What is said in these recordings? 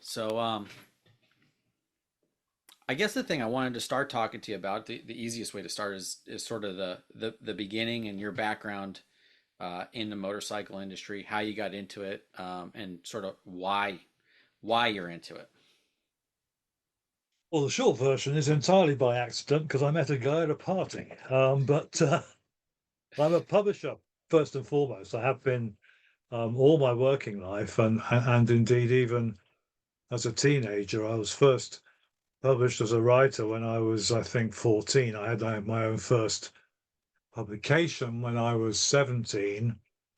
So, I guess the thing I wanted to start talking to you about, the easiest way to start is sort of the beginning and your background in the motorcycle industry, how you got into it, and sort of why you're into it. Well, the short version is entirely by accident because I met a guy at a party. But I'm a publisher first and foremost. I have been all my working life, and indeed even as a teenager, I was first published as a writer when I was, I think, 14. I had my own first publication when I was 17.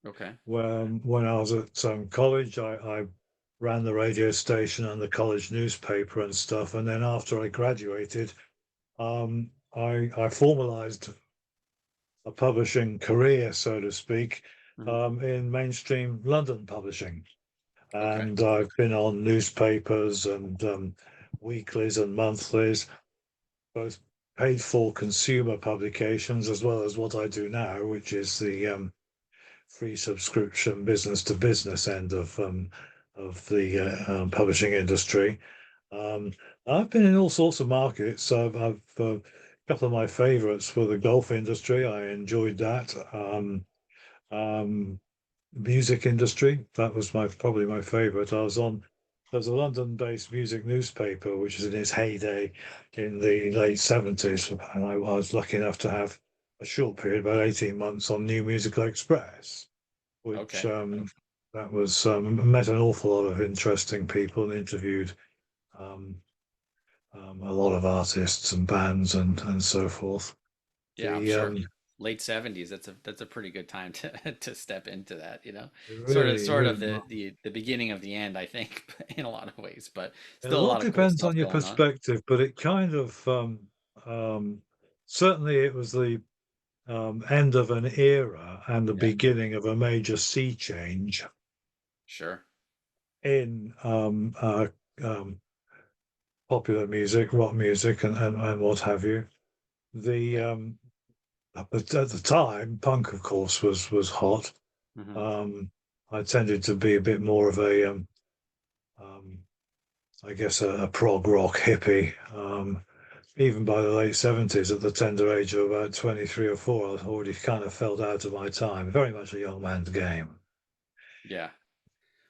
Okay. When I was at college, I ran the radio station and the college newspaper and stuff. And then after I graduated, I formalized a publishing career, so to speak, Hmm. in mainstream London publishing. Okay. And I've been on newspapers and weeklies and monthlies, both paid for consumer publications as well as what I do now, which is the free subscription business to business end of the publishing industry. Um, I've been in all sorts of markets. I've a couple of my favorites were the golf industry. I enjoyed that. Um, Music industry. That was my probably my favorite. There's a London-based music newspaper which is in its heyday in the late 70s, and I was lucky enough to have a short period, about 18 months, on New Musical Express, which Okay. that was met an awful lot of interesting people and interviewed um, a lot of artists and bands and so forth. Yeah, I'm The sure. Late '70s. That's a pretty good time to to step into that. really, Sort of really the beginning of the end, I think, in a lot of ways, but a still a lot lot of cool depends on stuff your going on. perspective, but it kind of um, certainly it was the end of an era and the Yeah. beginning of a major sea change Sure. in um, popular music, rock music, and what have you. The Yeah. But at the time, punk, of course, was hot. Hmm. Um, I tended to be a bit more of a um, I guess a prog rock hippie. Even by the late 70s, at the tender age of about 23 or 4, I was already kind of felt out of my time. Very much a young man's game. Yeah.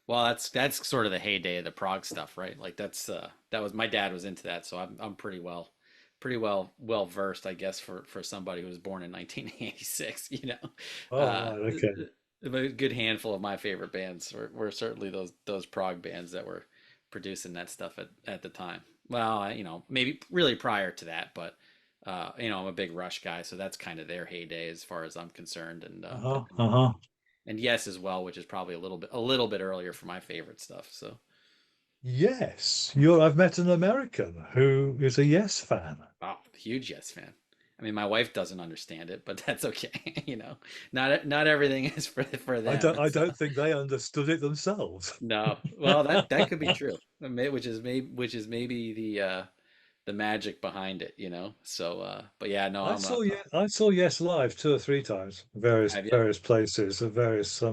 Well, that's sort of the heyday of the prog stuff, right? Like that was my dad was into that, so I'm pretty well versed, I guess, for somebody who was born in 1986. Oh, right, okay. A good handful of my favorite bands were certainly those prog bands that were producing that stuff at the time. Well, maybe really prior to that, but I'm a big Rush guy, so that's kind of their heyday as far as I'm concerned, Uh-huh, uh-huh. and Yes as well, which is probably a little bit earlier for my favorite stuff. So, Yes, I've met an American who is a Yes fan. oh, huge Yes fan. I mean, my wife doesn't understand it, but that's okay. Not everything is for them. I So don't think they understood it themselves. no, well, that could be true. Which is maybe the magic behind it. So, but yeah, no, I saw Yes live 2 or 3 times, have you? various places, at various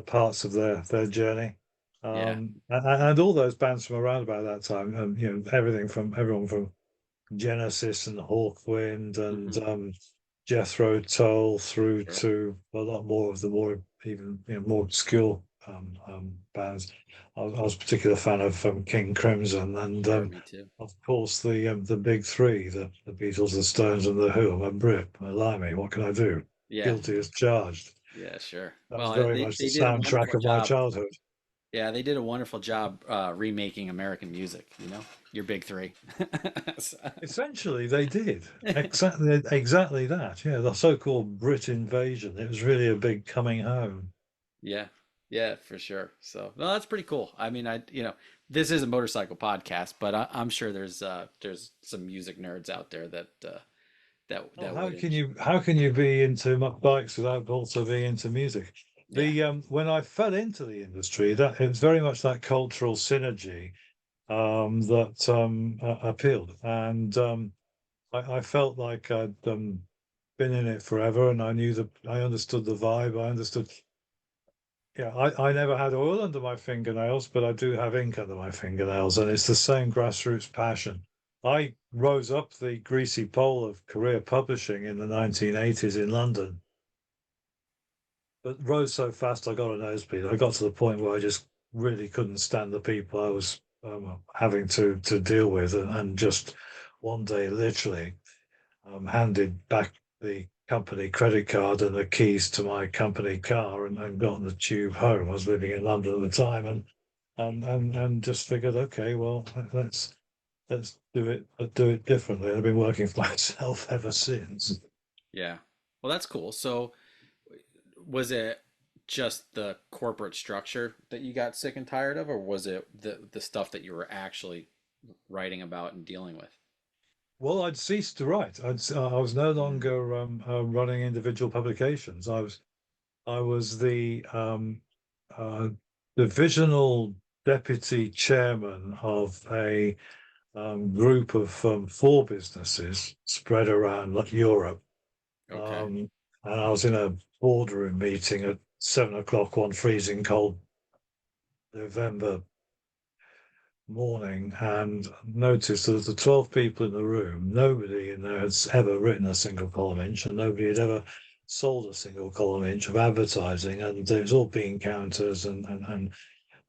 parts of their journey. Yeah. And all those bands from around about that time, everyone from Genesis and Hawkwind and Hmm. Jethro Tull through Sure. to a lot more of the more even more obscure bands. I was a particular fan of King Crimson and Sure, me too. of course the big three, the Beatles, the Stones, and the Who. I'm a Brit. Blimey, what can I do? Yeah. Guilty as charged. Yeah, sure. That was Well, very they much the they did a soundtrack wonderful of my job. childhood. Yeah, they did a wonderful job remaking American music, your big three. So- Essentially, they did exactly that. Yeah, the so-called Brit invasion. It was really a big coming home. yeah, yeah, for sure. So, no, that's pretty cool. I mean, this is a motorcycle podcast, but I'm sure there's some music nerds out there Oh, that would how can you be into bikes without also being into music? yeah, The When I fell into the industry, that it was very much that cultural synergy that appealed, and I felt like I'd been in it forever, and I understood the vibe. I understood Yeah, I never had oil under my fingernails, but I do have ink under my fingernails, and it's the same grassroots passion. I rose up the greasy pole of career publishing in the 1980s in London, but rose so fast I got a nosebleed. I got to the point where I just really couldn't stand the people I was having to deal with, and just one day, literally, handed back the company credit card and the keys to my company car, and got on the tube home. I was living in London at the time, and just figured, okay, well, let's do it differently. I've been working for myself ever since. Yeah. Well, that's cool. So, was it just the corporate structure that you got sick and tired of, or was it the stuff that you were actually writing about and dealing with? Well, I'd ceased to write. I was no longer running individual publications. I was the divisional deputy chairman of a group of four businesses spread around Europe. Okay. Um, and I was in a boardroom meeting at 7 o'clock one freezing cold November morning, and noticed that of the 12 people in the room, nobody in there had ever written a single column inch, and nobody had ever sold a single column inch of advertising. And it was all bean counters and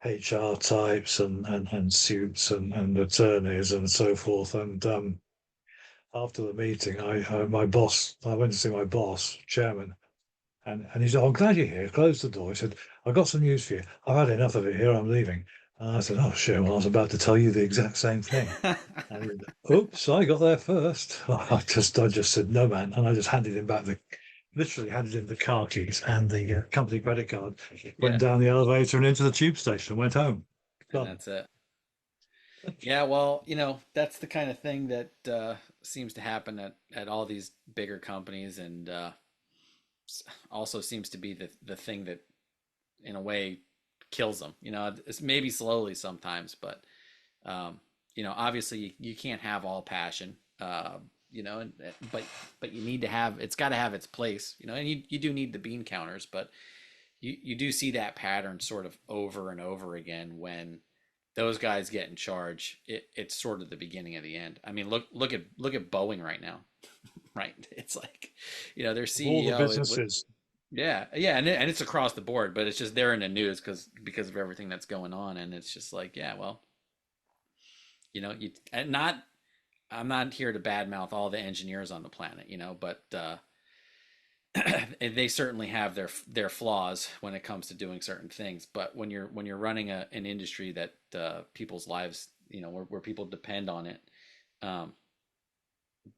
HR types and suits and attorneys and so forth. And after the meeting, I went to see my boss, chairman, and he said, "Oh, I'm glad you're here. Close the door." He said, "I've got some news for you. I've had enough of it here. I'm leaving." And I said, "Oh, shit. Well, I was about to tell you the exact same thing." And he said, "Oops, I got there first." I just said, "No, man." And I just literally handed him the car keys and the company credit card, went Yeah. down the elevator and into the tube station, went home. And Done. that's it. Yeah, well, that's the kind of thing that seems to happen at all these bigger companies, and also seems to be the thing that, in a way, kills them. It's maybe slowly sometimes, but obviously you can't have all passion. And, but you need to have, it's got to have its place. And you do need the bean counters, but you do see that pattern sort of over and over again when those guys get in charge. It's sort of the beginning of the end. I mean, look at Boeing right now, right? It's like, their Of all the CEO. businesses, Yeah, yeah, and it's across the board, but it's just they're in the news because of everything that's going on, and it's just like, yeah, well, you and not. I'm not here to badmouth all the engineers on the planet, but they certainly have their flaws when it comes to doing certain things. But when you're running an industry that people's lives, where people depend on it, um,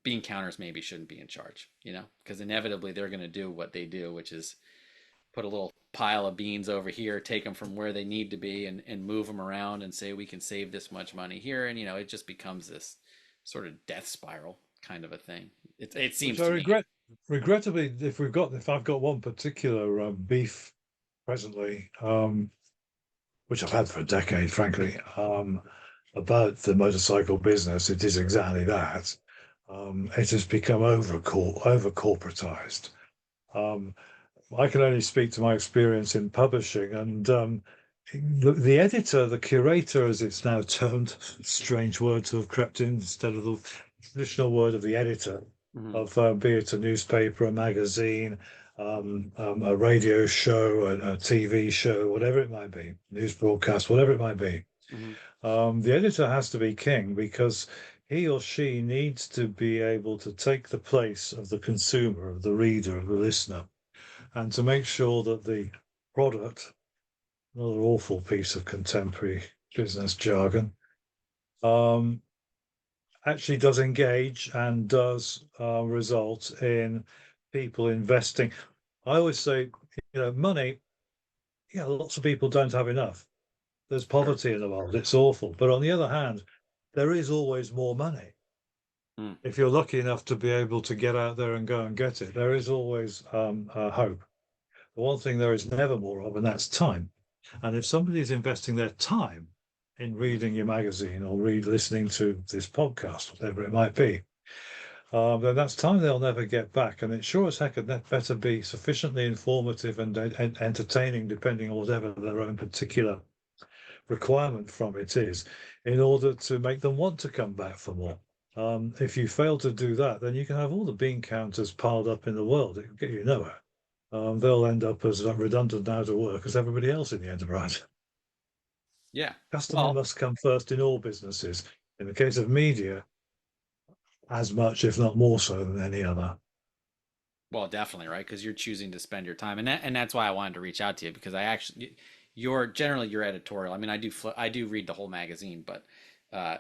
bean counters maybe shouldn't be in charge, because inevitably they're going to do what they do, which is put a little pile of beans over here, take them from where they need to be, and move them around and say we can save this much money here, and it just becomes this sort of death spiral kind of a thing. It which seems I to me. regret. Regrettably, if I've got one particular beef presently, which I've had for a decade, frankly, about the motorcycle business, it is exactly that. It has become over corporatized. Um, I can only speak to my experience in publishing, and the editor, the curator, as it's now termed, strange word to have crept in instead of the traditional word of the editor, Mhm. of be it a newspaper, a magazine, a radio show, a TV show, whatever it might be, news broadcast, whatever it might be. Mhm. The editor has to be king, because he or she needs to be able to take the place of the consumer, of the reader, of the listener, and to make sure that the product, another awful piece of contemporary business jargon, um, actually does engage and does result in people investing. I always say, money, lots of people don't have enough. There's Sure. poverty in the world, it's awful. But on the other hand, there is always more money. Mm. If you're lucky enough to be able to get out there and go and get it, there is always hope. The one thing there is never more of, and that's time. And if somebody is investing their time in reading your magazine or listening to this podcast, whatever it might be, then that's time they'll never get back. And it sure as heck had better be sufficiently informative and entertaining, depending on whatever their own particular requirement from it is, in order to make them want to come back for more. If you fail to do that, then you can have all the bean counters piled up in the world. It will get you nowhere. They'll end up as redundant out of work as everybody else in the enterprise. Yeah. Customer Well, must come first in all businesses. In the case of media, as much, if not more so, than any other. well, definitely, right? Because you're choosing to spend your time, and that's why I wanted to reach out to you because I actually, you're generally your editorial. I mean, I do read the whole magazine, but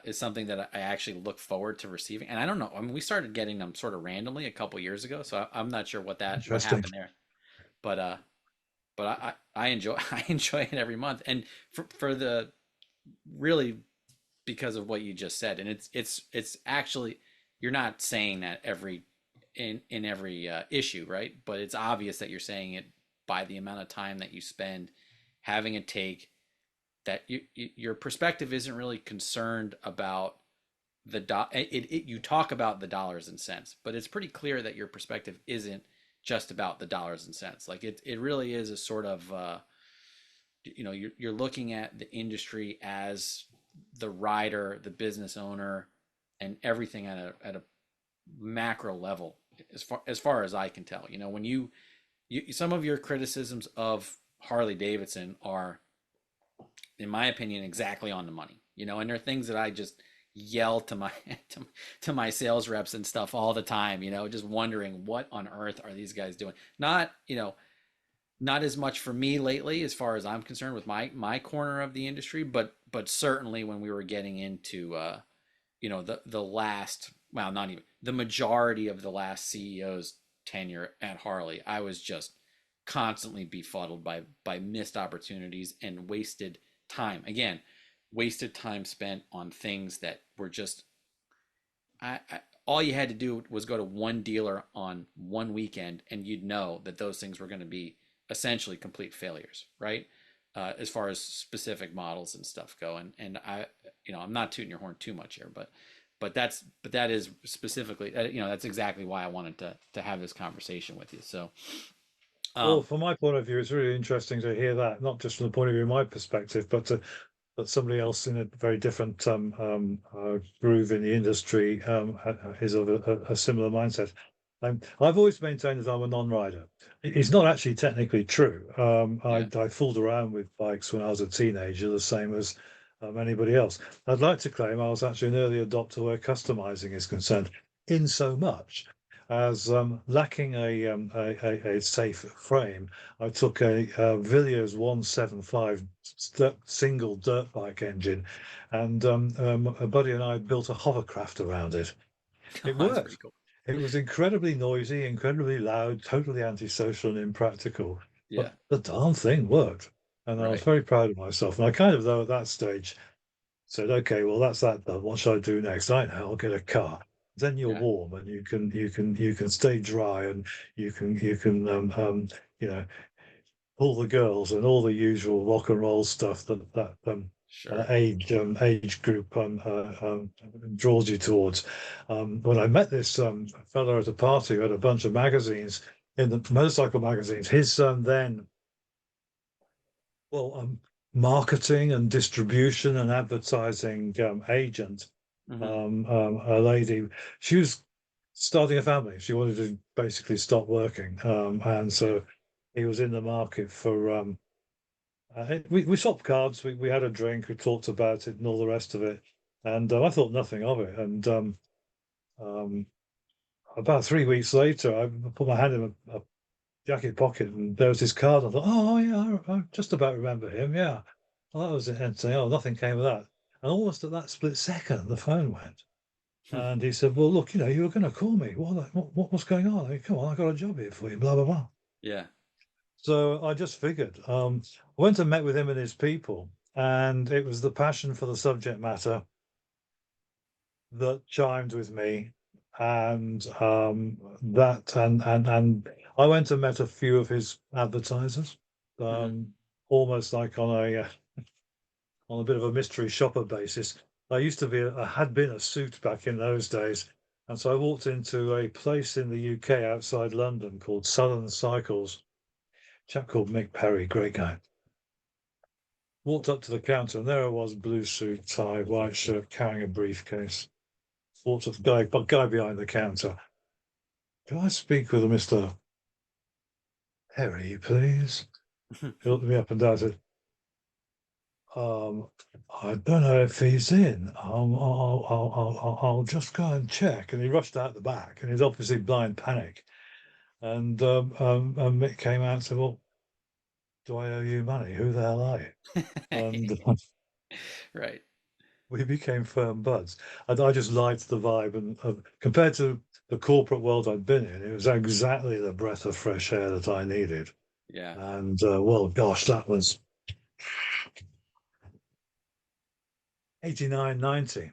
it's something that I actually look forward to receiving. And I don't know. I mean, we started getting them sort of randomly a couple years ago, so I'm not sure what Interesting. happened there. But I enjoy I enjoy it every month, and for the really because of what you just said, and it's actually you're not saying that in every issue, right? But it's obvious that you're saying it by the amount of time that you spend having a take that your perspective isn't really concerned about you talk about the dollars and cents, but it's pretty clear that your perspective isn't just about the dollars and cents. Like it really is a sort of you're looking at the industry as the rider, the business owner, and everything at a macro level, as far as I can tell. You know, when you some of your criticisms of Harley Davidson are, in my opinion, exactly on the money. You know, and there are things that I just yell to my to my sales reps and stuff all the time. You know, just wondering what on earth are these guys doing? Not not as much for me lately as far as I'm concerned with my corner of the industry, but certainly when we were getting into the last, well, not even the majority of the last CEO's tenure at Harley, I was just constantly befuddled by missed opportunities and wasted time. Again, wasted time spent on things that were just all you had to do was go to one dealer on one weekend and you'd know that those things were going to be essentially complete failures, right? As far as specific models and stuff go. And I'm not tooting your horn too much here, but that is specifically, that's exactly why I wanted to have this conversation with you. So, Well, um, from my point of view, it's really interesting to hear that, not just from the point of view of my perspective, but somebody else in a very different groove in the industry is of a similar mindset. I've always maintained that I'm a non-rider. It's not actually technically true. yeah, I fooled around with bikes when I was a teenager, the same as anybody else. I'd like to claim I was actually an early adopter where customizing is concerned, in so much as lacking a safe frame. I took a Villiers 175 single dirt bike engine, and a buddy and I built a hovercraft around it. It that's pretty worked. cool. It was incredibly noisy, incredibly loud, totally antisocial and impractical, Yeah, but the darn thing worked. And I was right. very proud of myself. And I kind of, though, at that stage said, okay, well, that's that done. What should I do next? I know, I'll get a car. Then you're Yeah, warm and you can stay dry and you can you know all the girls and all the usual rock and roll stuff sure. age group draws you towards. When I met this fellow at a party who had a bunch of magazines in the motorcycle magazines, his then well marketing and distribution and advertising agent, Hmm. a lady, she was starting a family. She wanted to basically stop working, and Yeah, so he was in the market for we swapped cards. We had a drink. We talked about it and all the rest of it. And I thought nothing of it. And um, about 3 weeks later, I put my hand in a jacket pocket and there was his card. I thought, oh, yeah, I just about remember him. Yeah. Well, that was it. And so, oh, nothing came of that. And almost at that split second, the phone went. And he said, well, look, you were going to call me. What's going on? I mean, come on, I got a job here for you, blah, blah, blah. yeah. So I just figured, I went and met with him and his people, and it was the passion for the subject matter that chimed with me, and and I went and met a few of his advertisers, Hmm. um, almost like on a bit of a mystery shopper basis. I used to be, I had been a suit back in those days, And so I walked into a place in the UK outside London called Southern Cycles. A chap called Mick Perry, great guy. Walked up to the counter, and there I was, blue suit, tie, white shirt, carrying a briefcase. Walked up to the guy behind the counter. Can I speak with a Mr. Perry, please? He looked me up and down and said, um, I don't know if he's in. I'll just go and check. And he rushed out the back, and he's obviously blind panic. And Mick came out and said, "Well, do I owe you money? Who the hell are you?" And Right. we became firm buds. And I just liked the vibe. And compared to the corporate world I'd been in, it was exactly the breath of fresh air that I needed. Yeah. And well, gosh, that was 89, 90.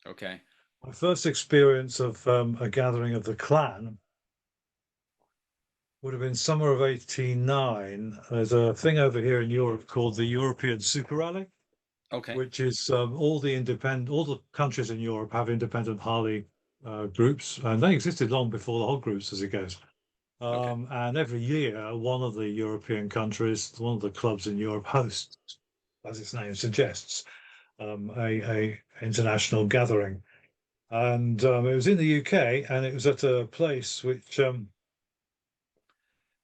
Okay. My first experience of a gathering of the clan would have been summer of 89. There's a thing over here in Europe called the European Super Rally, Okay. which is all the countries in Europe have independent Harley groups, and they existed long before the hog groups, as it goes. Okay. And every year, one of the European countries, one of the clubs in Europe hosts, as its name suggests, a international gathering. And it was in the UK, and it was at a place which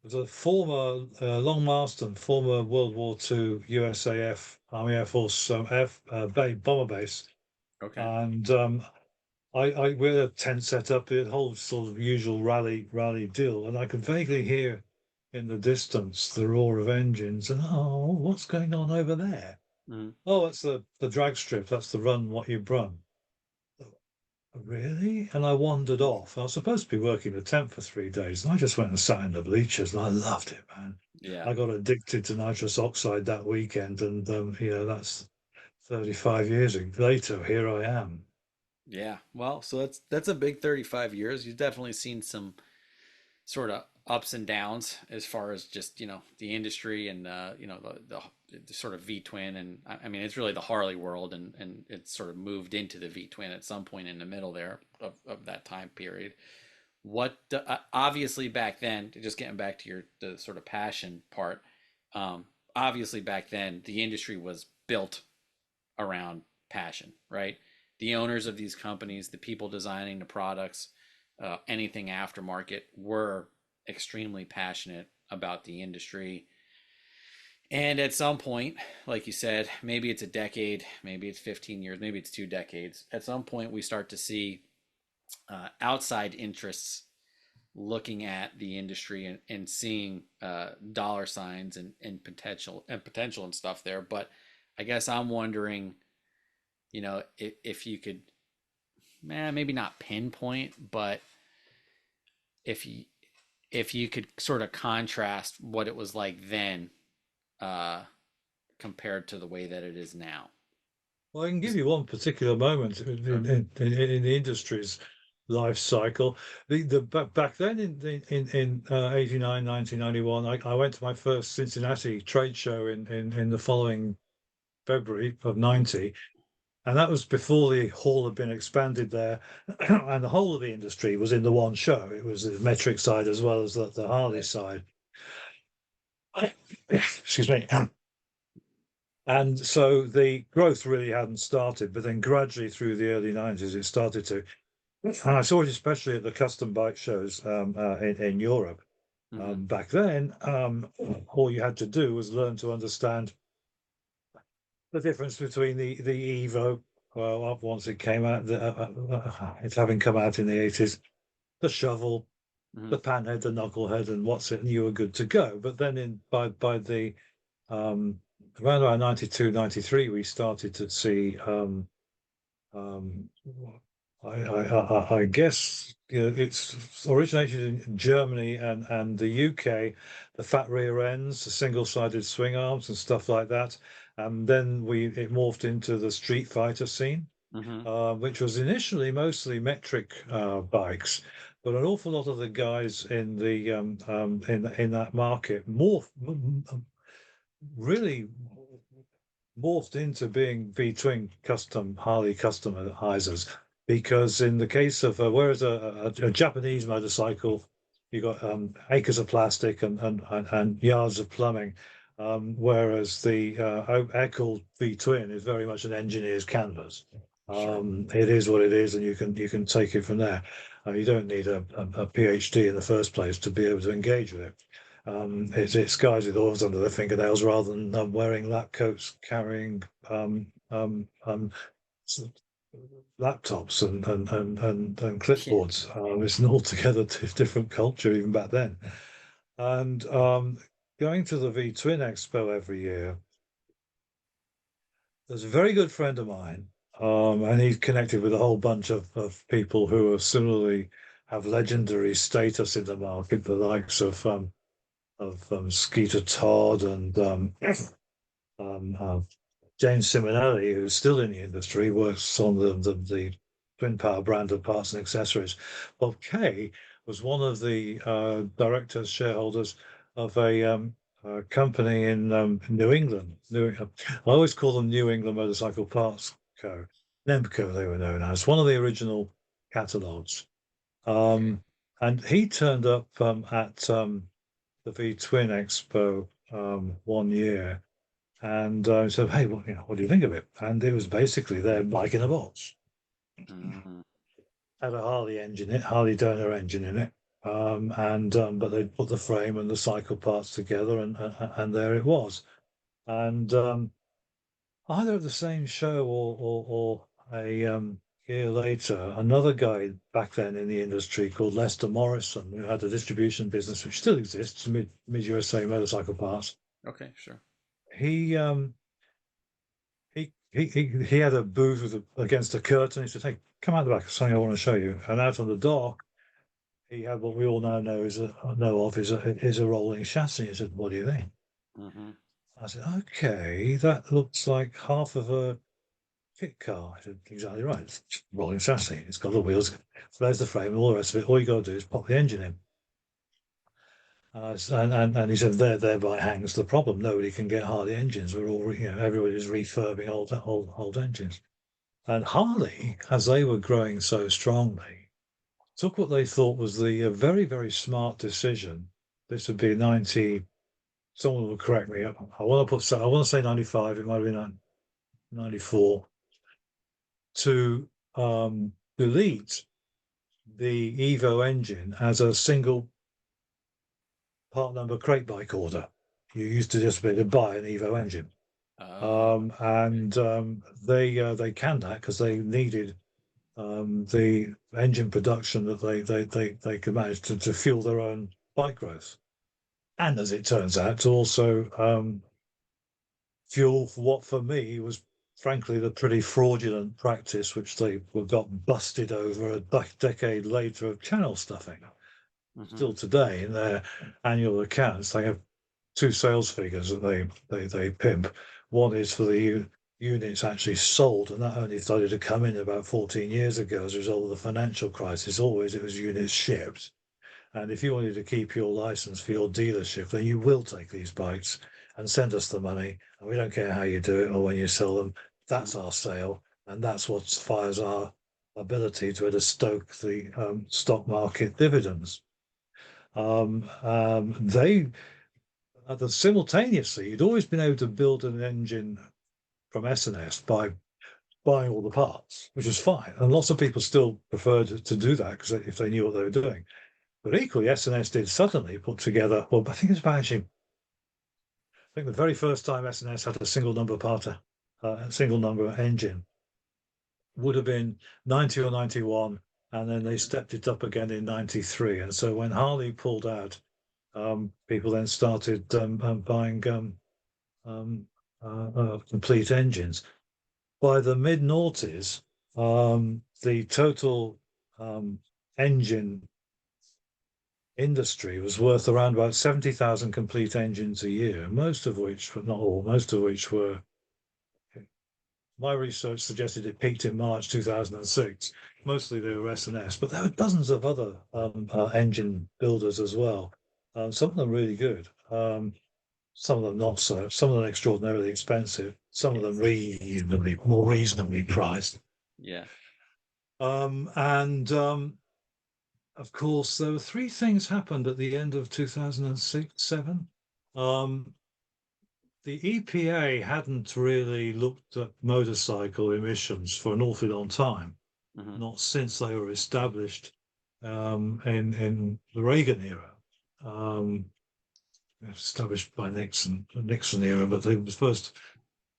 was a former Long Marston, former World War II USAF Army Air Force bomber base, Okay. and we had a tent set up, the whole sort of usual rally deal, and I could vaguely hear in the distance the roar of engines, and oh, what's going on over there? Mhm. Oh, that's the drag strip. That's the run what you've run. Really? And I wandered off. I was supposed to be working the tent for 3 days, and I just went and sat in the bleachers, and I loved it, man. Yeah. I got addicted to nitrous oxide that weekend, and that's 35 years later. Here I am. Yeah. Well, so that's a big 35 years. You've definitely seen some sort of ups and downs as far as just, the industry and the sort of V twin, and I mean it's really the Harley world, and it's sort of moved into the V twin at some point in the middle there of that time period. What obviously back then, just getting back to the sort of passion part, obviously back then the industry was built around passion, right? The owners of these companies, the people designing the products, anything aftermarket, were extremely passionate about the industry. And at some point, like you said, maybe it's a decade, maybe it's 15 years, maybe it's 2 decades. At some point, we start to see outside interests looking at the industry and seeing dollar signs and potential and stuff there. But I guess I'm wondering, if you could, maybe not pinpoint, but if you if you could sort of contrast what it was like then uh, compared to the way that it is now. Well, I can give you one particular moment Sure. in the industry's life cycle. Back then in 89, 1991, I went to my first Cincinnati trade show in the following February of 90. And that was before the hall had been expanded there. And the whole of the industry was in the one show. It was the metric side as well as the Harley Right. side. Excuse me. And so the growth really hadn't started, but then gradually through the early 90s, it started to. And I saw it especially at the custom bike shows in Europe. Mm-hmm. Back then, all you had to do was learn to understand the difference between the Evo, well, once it came out, it's having come out in the 80s, the shovel, Mm-hmm. the panhead, the knucklehead, and what's it, and you were good to go. But then by the um, around about 92, 93, we started to see um, I guess it's originated in Germany and the UK, the fat rear ends, the single-sided swing arms and stuff like that. And then it morphed into the street fighter scene, Mm-hmm. which was initially mostly metric bikes, but an awful lot of the guys in the in that market really morphed into being V-twin custom Harley customizers. because in the case of whereas a Japanese motorcycle, you got acres of plastic and yards of plumbing, whereas the air-cooled V-twin is very much an engineer's canvas. Sure. It is what it is, and you can take it from there. You don't need a PhD in the first place to be able to engage with it. It's guys with oils under their fingernails rather than wearing lab coats, carrying laptops and Yeah. clipboards. It's an altogether different culture even back then. And going to the V Twin Expo every year, there's a very good friend of mine, and he's connected with a whole bunch of people who are similarly have legendary status in the market, the likes of Skeeter Todd and James Simonelli, who's still in the industry, works on the Twin Power brand of parts and accessories. Bob Kay was one of the directors, shareholders of a company in New England. I always call them New England Motorcycle Parts Co. NEMCO, they were known as, one of the original catalogs. Okay. Um, and he turned up at the V Twin Expo one year and said, "Hey, what do you think of it?" And it was basically their bike in a box. Mm, Had a Harley engine, Harley donor engine in it, and but they put the frame and the cycle parts together, and there it was. And either at the same show or a year later, another guy back then in the industry called Lester Morrison, who had a distribution business which still exists, Mid USA Motorcycle Parts. okay. Sure. He he had a booth against a curtain. He said, "Hey, come out the back. There's something I want to show you." And out on the dock, he had what we all now know of is a rolling chassis. He said, "What do you think?" Hmm. I said, "Okay, that looks like half of a kit car." I said, "Exactly right. It's just a rolling chassis. It's got the wheels, there's the frame, and all the rest of it. All you got to do is pop the engine in." And he said, thereby hangs the problem. Nobody can get Harley engines. Everybody's refurbing old engines. And Harley, as they were growing so strongly, took what they thought was the very, very smart decision. This would be 90, someone will correct me. I want to say 95, it might have been 94, to delete the Evo engine as a single part number crate bike order. You used to just be able to buy an Evo engine. Oh. Okay. And they canned that because they needed the engine production that they could manage to fuel their own bike growth. And as it turns out, to also fuel for what for me was frankly the pretty fraudulent practice which they got busted over a decade later of channel stuffing. Hmm. Still today in their annual accounts, they have two sales figures that they pimp. One is for the units actually sold, and that only started to come in about 14 years ago as a result of the financial crisis. Always it was units shipped. And if you wanted to keep your license for your dealership, then you will take these bikes and send us the money. And we don't care how you do it or when you sell them. That's our sale. And that's what fires our ability to stoke the stock market dividends. They simultaneously, you'd always been able to build an engine from S&S by buying all the parts, which was fine. And lots of people still preferred to do that because if they knew what they were doing. But equally, S&S did suddenly put together, well, I think it's about actually, I think the very first time S&S had a single number parter, a single number engine would have been 90 or 91. And then they Okay. stepped it up again in 93. And so when Harley pulled out, people then started buying um, complete engines. By the mid noughties, the total engine industry was worth around about 70,000 complete engines a year, most of which, but not all, most of which were. My research suggested it peaked in March 2006. Mostly they were S&S, but there were dozens of other engine builders as well. Some of them really good. Some of them not so. Some of them extraordinarily expensive. Some of them more reasonably priced. Yeah. And of course, there were three things happened at the end of 2006, seven. Um, the EPA hadn't really looked at motorcycle emissions for an awfully long time, Hmm. not since they were established in the Reagan era. Um, Established by Nixon era, but the first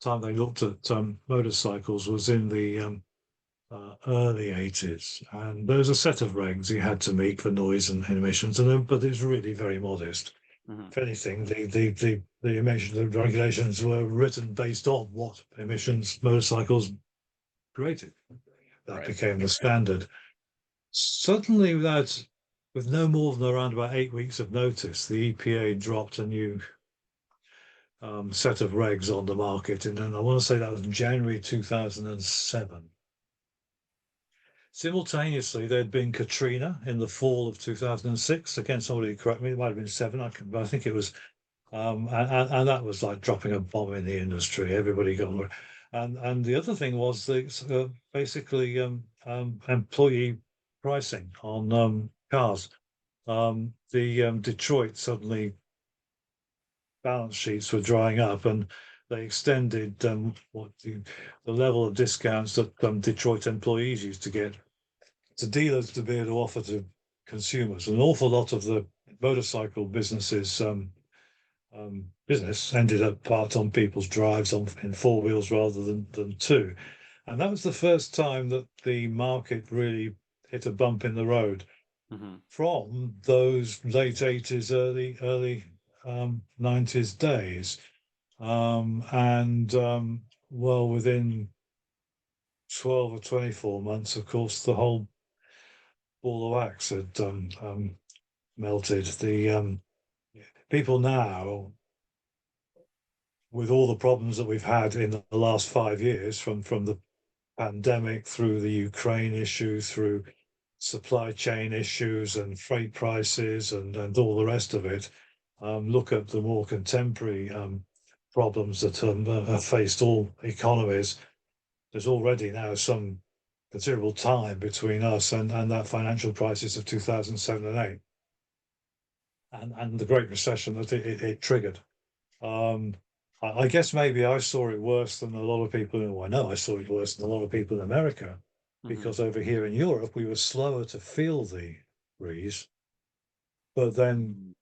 time they looked at motorcycles was in the early 80s. And there was a set of regs you had to meet for noise and emissions, but it was really very modest. Hmm. If anything, the emission the regulations were written based on what emissions motorcycles created. That Right. became the standard. Suddenly, with no more than around about 8 weeks of notice, the EPA dropped a new set of regs on the market, and then I want to say that was January 2007. Simultaneously, there'd been Katrina in the fall of 2006. Again, somebody correct me, it might have been seven, but I think it was. And that was like dropping a bomb in the industry. Everybody got. And the other thing was basically employee pricing on cars. The Detroit suddenly balance sheets were drying up, and they extended the level of discounts that Detroit employees used to get to dealers to be able to offer to consumers. An awful lot of the motorcycle business ended up parked on people's drives in four wheels rather than two. And that was the first time that the market really hit a bump in the road Hmm. from those late 80s, early 90s days. And well, within 12 or 24 months, of course, the whole ball of wax had melted. The people now, with all the problems that we've had in the last 5 years, from the pandemic through the Ukraine issue, through supply chain issues and freight prices and all the rest of it, look at the more contemporary problems that have faced all economies. There's already now some considerable time between us and that financial crisis of 2007 and 8 and the Great Recession that it triggered. Um, I guess maybe I saw it worse than a lot of people. Well, I know I saw it worse than a lot of people in America, Hmm. because over here in Europe we were slower to feel the breeze, but then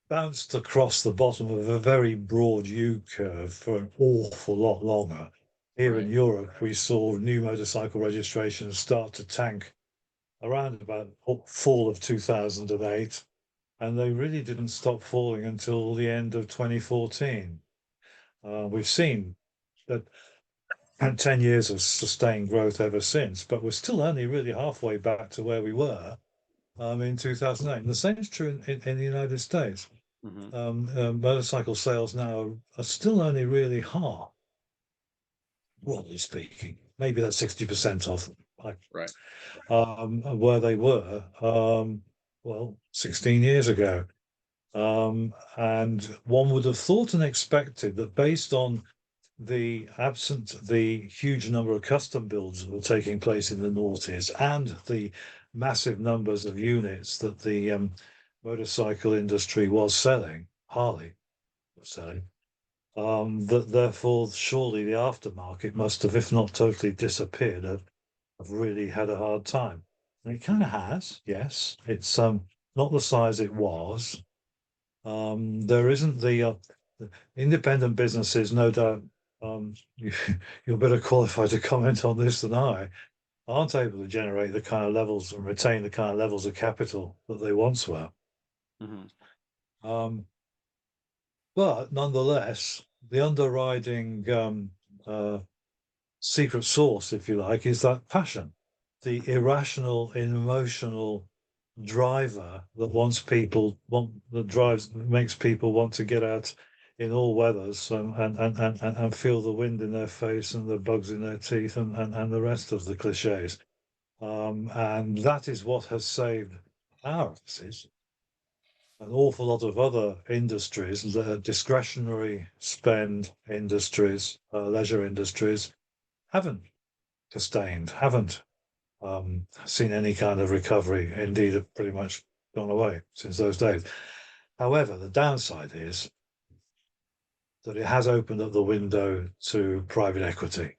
bounced across the bottom of a very broad U curve for an awful lot longer. Here in Right. Europe, we saw new motorcycle registrations start to tank around about fall of 2008, and they really didn't stop falling until the end of 2014. We've seen that had 10 years of sustained growth ever since, but we're still only really halfway back to where we were in 2008. And the same is true in the United States. Hmm. Motorcycle sales now are still only really half, broadly speaking. Maybe that's 60% off like, Right. where they were, well, 16 years ago. And one would have thought and expected that based on the huge number of custom builds that were taking place in the noughties and the massive numbers of units that the motorcycle industry was selling, Harley was selling, that therefore surely the aftermarket must have, if not totally disappeared, have really had a hard time. And it kind of has, yes. It's not the size it was. There isn't the independent businesses, no doubt. You're better qualified to comment on this than I. Aren't able to generate the kind of levels and retain the kind of levels of capital that they once were. Hmm. Um, but nonetheless, the underriding secret sauce, if you like, is that passion, the Hmm. irrational, emotional driver that that drives makes people want to get out in all weathers and feel the wind in their face and the bugs in their teeth and the rest of the cliches. And that is what has saved our asses. An awful lot of other industries, the discretionary spend industries, leisure industries, haven't. sustained, haven't seen any kind of recovery. Indeed, have pretty much gone away since those days. However, the downside is that it has opened up the window to private equity.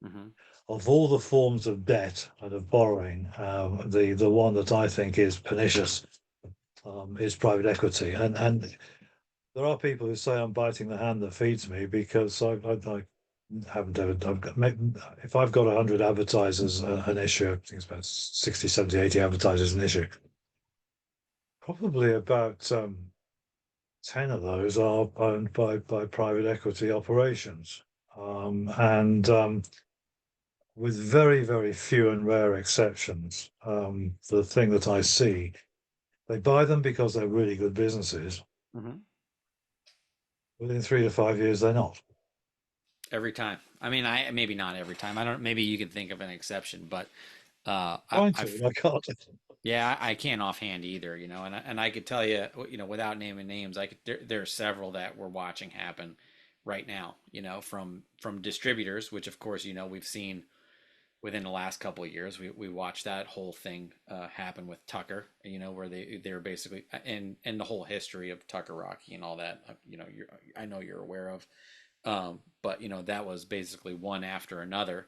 Hmm. Of all the forms of debt and of borrowing, the one that I think is pernicious is private equity. And there are people who say I'm biting the hand that feeds me because I haven't ever. If I've got 100 advertisers an issue, I think it's about 60, 70, 80 advertisers an issue. Probably about 10 of those are owned by private equity operations. And with very, very few and rare exceptions, the thing that I see, they buy them because they're really good businesses. Hmm. Within 3 to 5 years, they're not. Every time. I mean, I maybe not every time. I don't. Maybe you can think of an exception, but Trying to, I've and I can't. yeah, I can't offhand either. You know, and I could tell you, you know, without naming names, I could. There are several that we're watching happen right now. You know, from distributors, which of course, you know, we've seen within the last couple of years. We watched that whole thing happen with Tucker. You know, where they were basically and the whole history of Tucker Rocky and all that. You know, I know you're aware of. But you know that was basically one after another,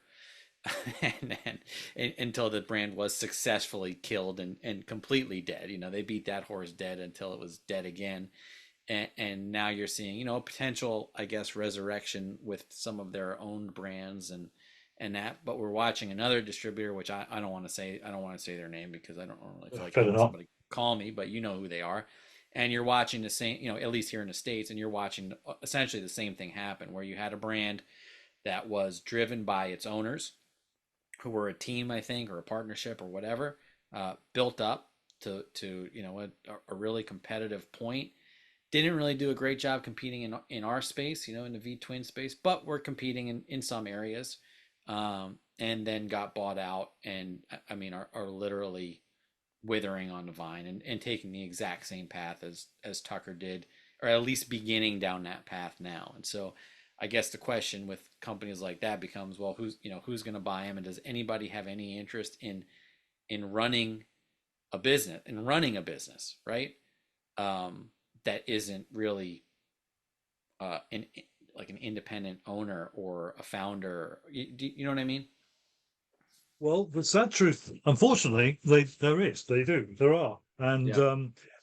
and then until the brand was successfully killed and completely dead. You know they beat that horse dead until it was dead again, and now you're seeing you know a potential I guess resurrection with some of their own brands and that. But we're watching another distributor, which I don't want to say I don't want to say their name because I don't really feel like Better having not. somebody call me, but you know who they are and you're watching the same, you know, at least here in the States, and you're watching essentially the same thing happen where you had a brand that was driven by its owners who were a team, I think, or a partnership or whatever, built up to you know a really competitive point. Didn't really do a great job competing in our space, you know, in the V twin space, but we're competing in some areas, and then got bought out, and I mean are literally withering on the vine and taking the exact same path as Tucker did, or at least beginning down that path now. And so I guess the question with companies like that becomes, well, who's you know who's going to buy them, and does anybody have any interest in running running a business, right? That isn't really an like an independent owner or a founder. You know what I mean? Well, the sad truth, unfortunately, there are, and Yeah.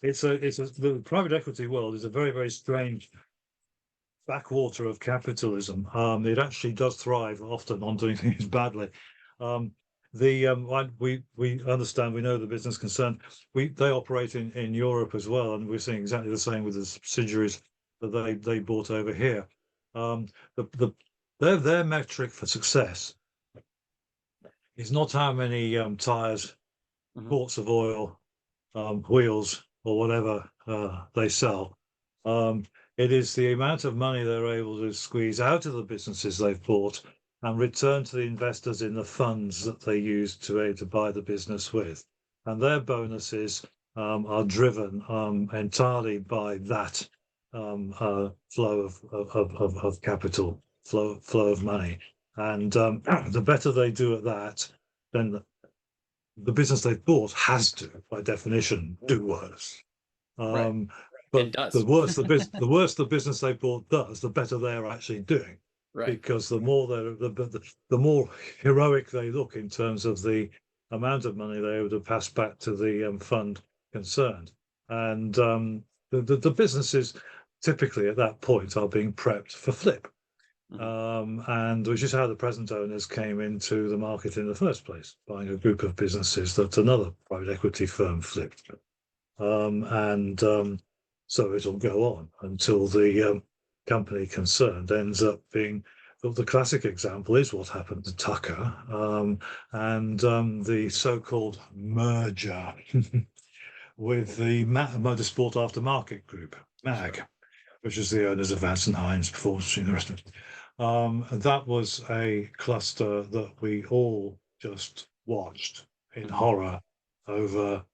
the private equity world is a very, very strange backwater of capitalism. It actually does thrive often on doing things badly. Um, we understand, we know the business concern. They operate in Europe as well, and we're seeing exactly the same with the subsidiaries that they bought over here. Um, the their metric for success is not how many tires, Hmm. quarts of oil, wheels, or whatever they sell. Um, it is the amount of money they're able to squeeze out of the businesses they've bought and return to the investors in the funds that they use to buy the business with. And their bonuses are driven entirely by that flow of capital, flow of money. And the better they do at that, then the business they've bought has to, by definition, do worse. Right. Um, And but does. the worse the business they bought does, the better they're actually doing, Right. because the more the more heroic they look in terms of the amount of money they're able to pass back to the fund concerned, and the businesses typically at that point are being prepped for flip. Hmm. And which is how the present owners came into the market in the first place, buying a group of businesses that another private equity firm flipped. And so it'll go on until the company concerned ends up being. Well, the classic example is what happened to Tucker and the so-called merger with the Motorsport Aftermarket Group, Sure. MAG, which is the owners of Vance and Hines before the rest of it. That was a cluster that we all just watched in Hmm. horror over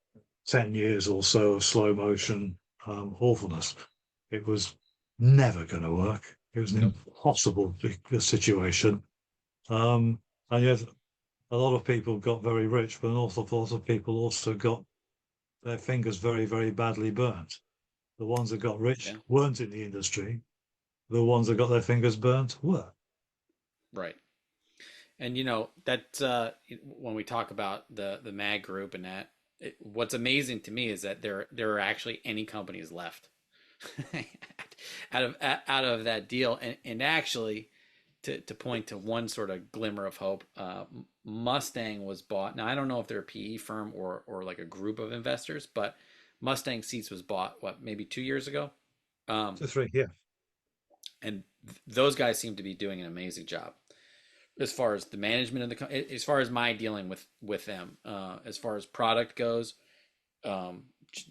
10 years or so of slow motion awfulness. It was never going to work. It was an Nope. impossible situation. And yet a lot of people got very rich, but an awful lot of people also got their fingers very, very badly burnt. The ones that got rich Yeah, weren't in the industry. The ones that got their fingers burnt were. right. And that when we talk about the mag group and that, what's amazing to me is that there are actually any companies left out of that deal, and actually to point to one sort of glimmer of hope, Mustang was bought. Now I don't know if they're a PE firm or like a group of investors, but Mustang Seats was bought what, maybe 2 years ago, um, So three, yeah. and those guys seem to be doing an amazing job as far as the management of as far as my dealing with them, as far as product goes, um,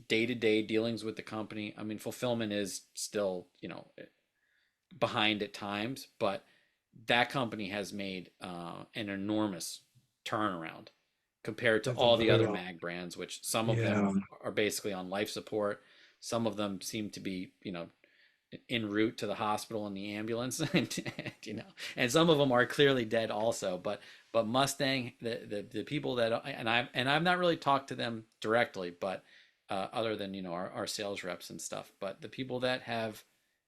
day to day dealings with the company. I mean, fulfillment is still behind at times, but that company has made an enormous turnaround compared to all the They other are. mag brands, which some of them Yeah. are basically on life support. Some of them seem to be, en route to the hospital in the ambulance, and some of them are clearly dead also. But Mustang, the people that, and I've not really talked to them directly, but other than our sales reps and stuff. But the people that have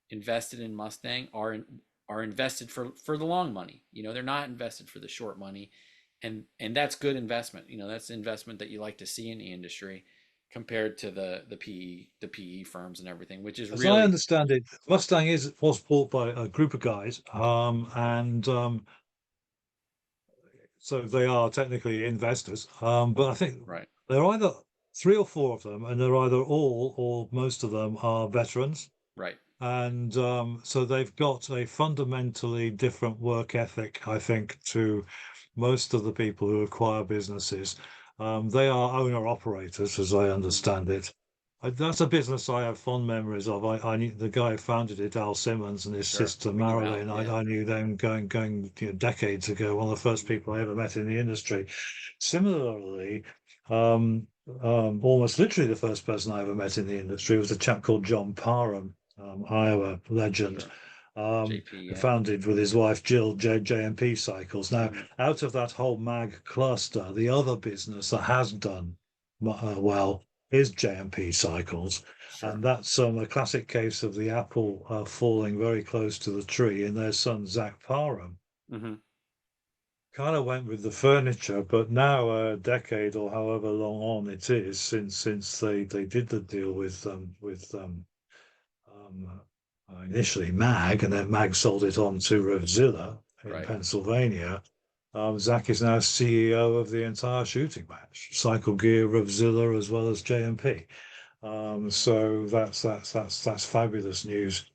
invested in Mustang are invested for the long money. They're not invested for the short money, and that's good investment. That's investment that you like to see in the industry compared to the PE firms and everything, which is As I really understand it, Mustang is was bought by a group of guys, and so they are technically investors. But I think right, they're either three or four of them, and they're either all or most of them are veterans. right. And so they've got a fundamentally different work ethic, I think, to most of the people who acquire businesses. They are owner operators, as I Mm-hmm. understand it. That's a business I have fond memories of. I knew the guy who founded it, Al Simmons, and his Sure, sister we knew Al. Marilyn. Yeah, I knew them going decades ago. One of the first mm-hmm. people I ever met in the industry. Similarly, um, almost literally the first person I ever met in the industry was a chap called John Parham, Iowa legend, Sure. um, JP. who Yeah. founded with his wife Jill JMP Cycles. Now, Mm-hmm. out of that whole mag cluster, the other business that has done well is JMP Cycles. Sure. And that's a classic case of the apple falling very close to the tree. And their son, Zach Parham, Mm-hmm. kind of went with the furniture, but now a decade or however long on it is since they did the deal um, initially Mag, and then Mag sold it on to Revzilla in Right. Pennsylvania. Zach is now CEO of the entire shooting match, Cycle Gear, Revzilla, as well as JMP. So that's fabulous news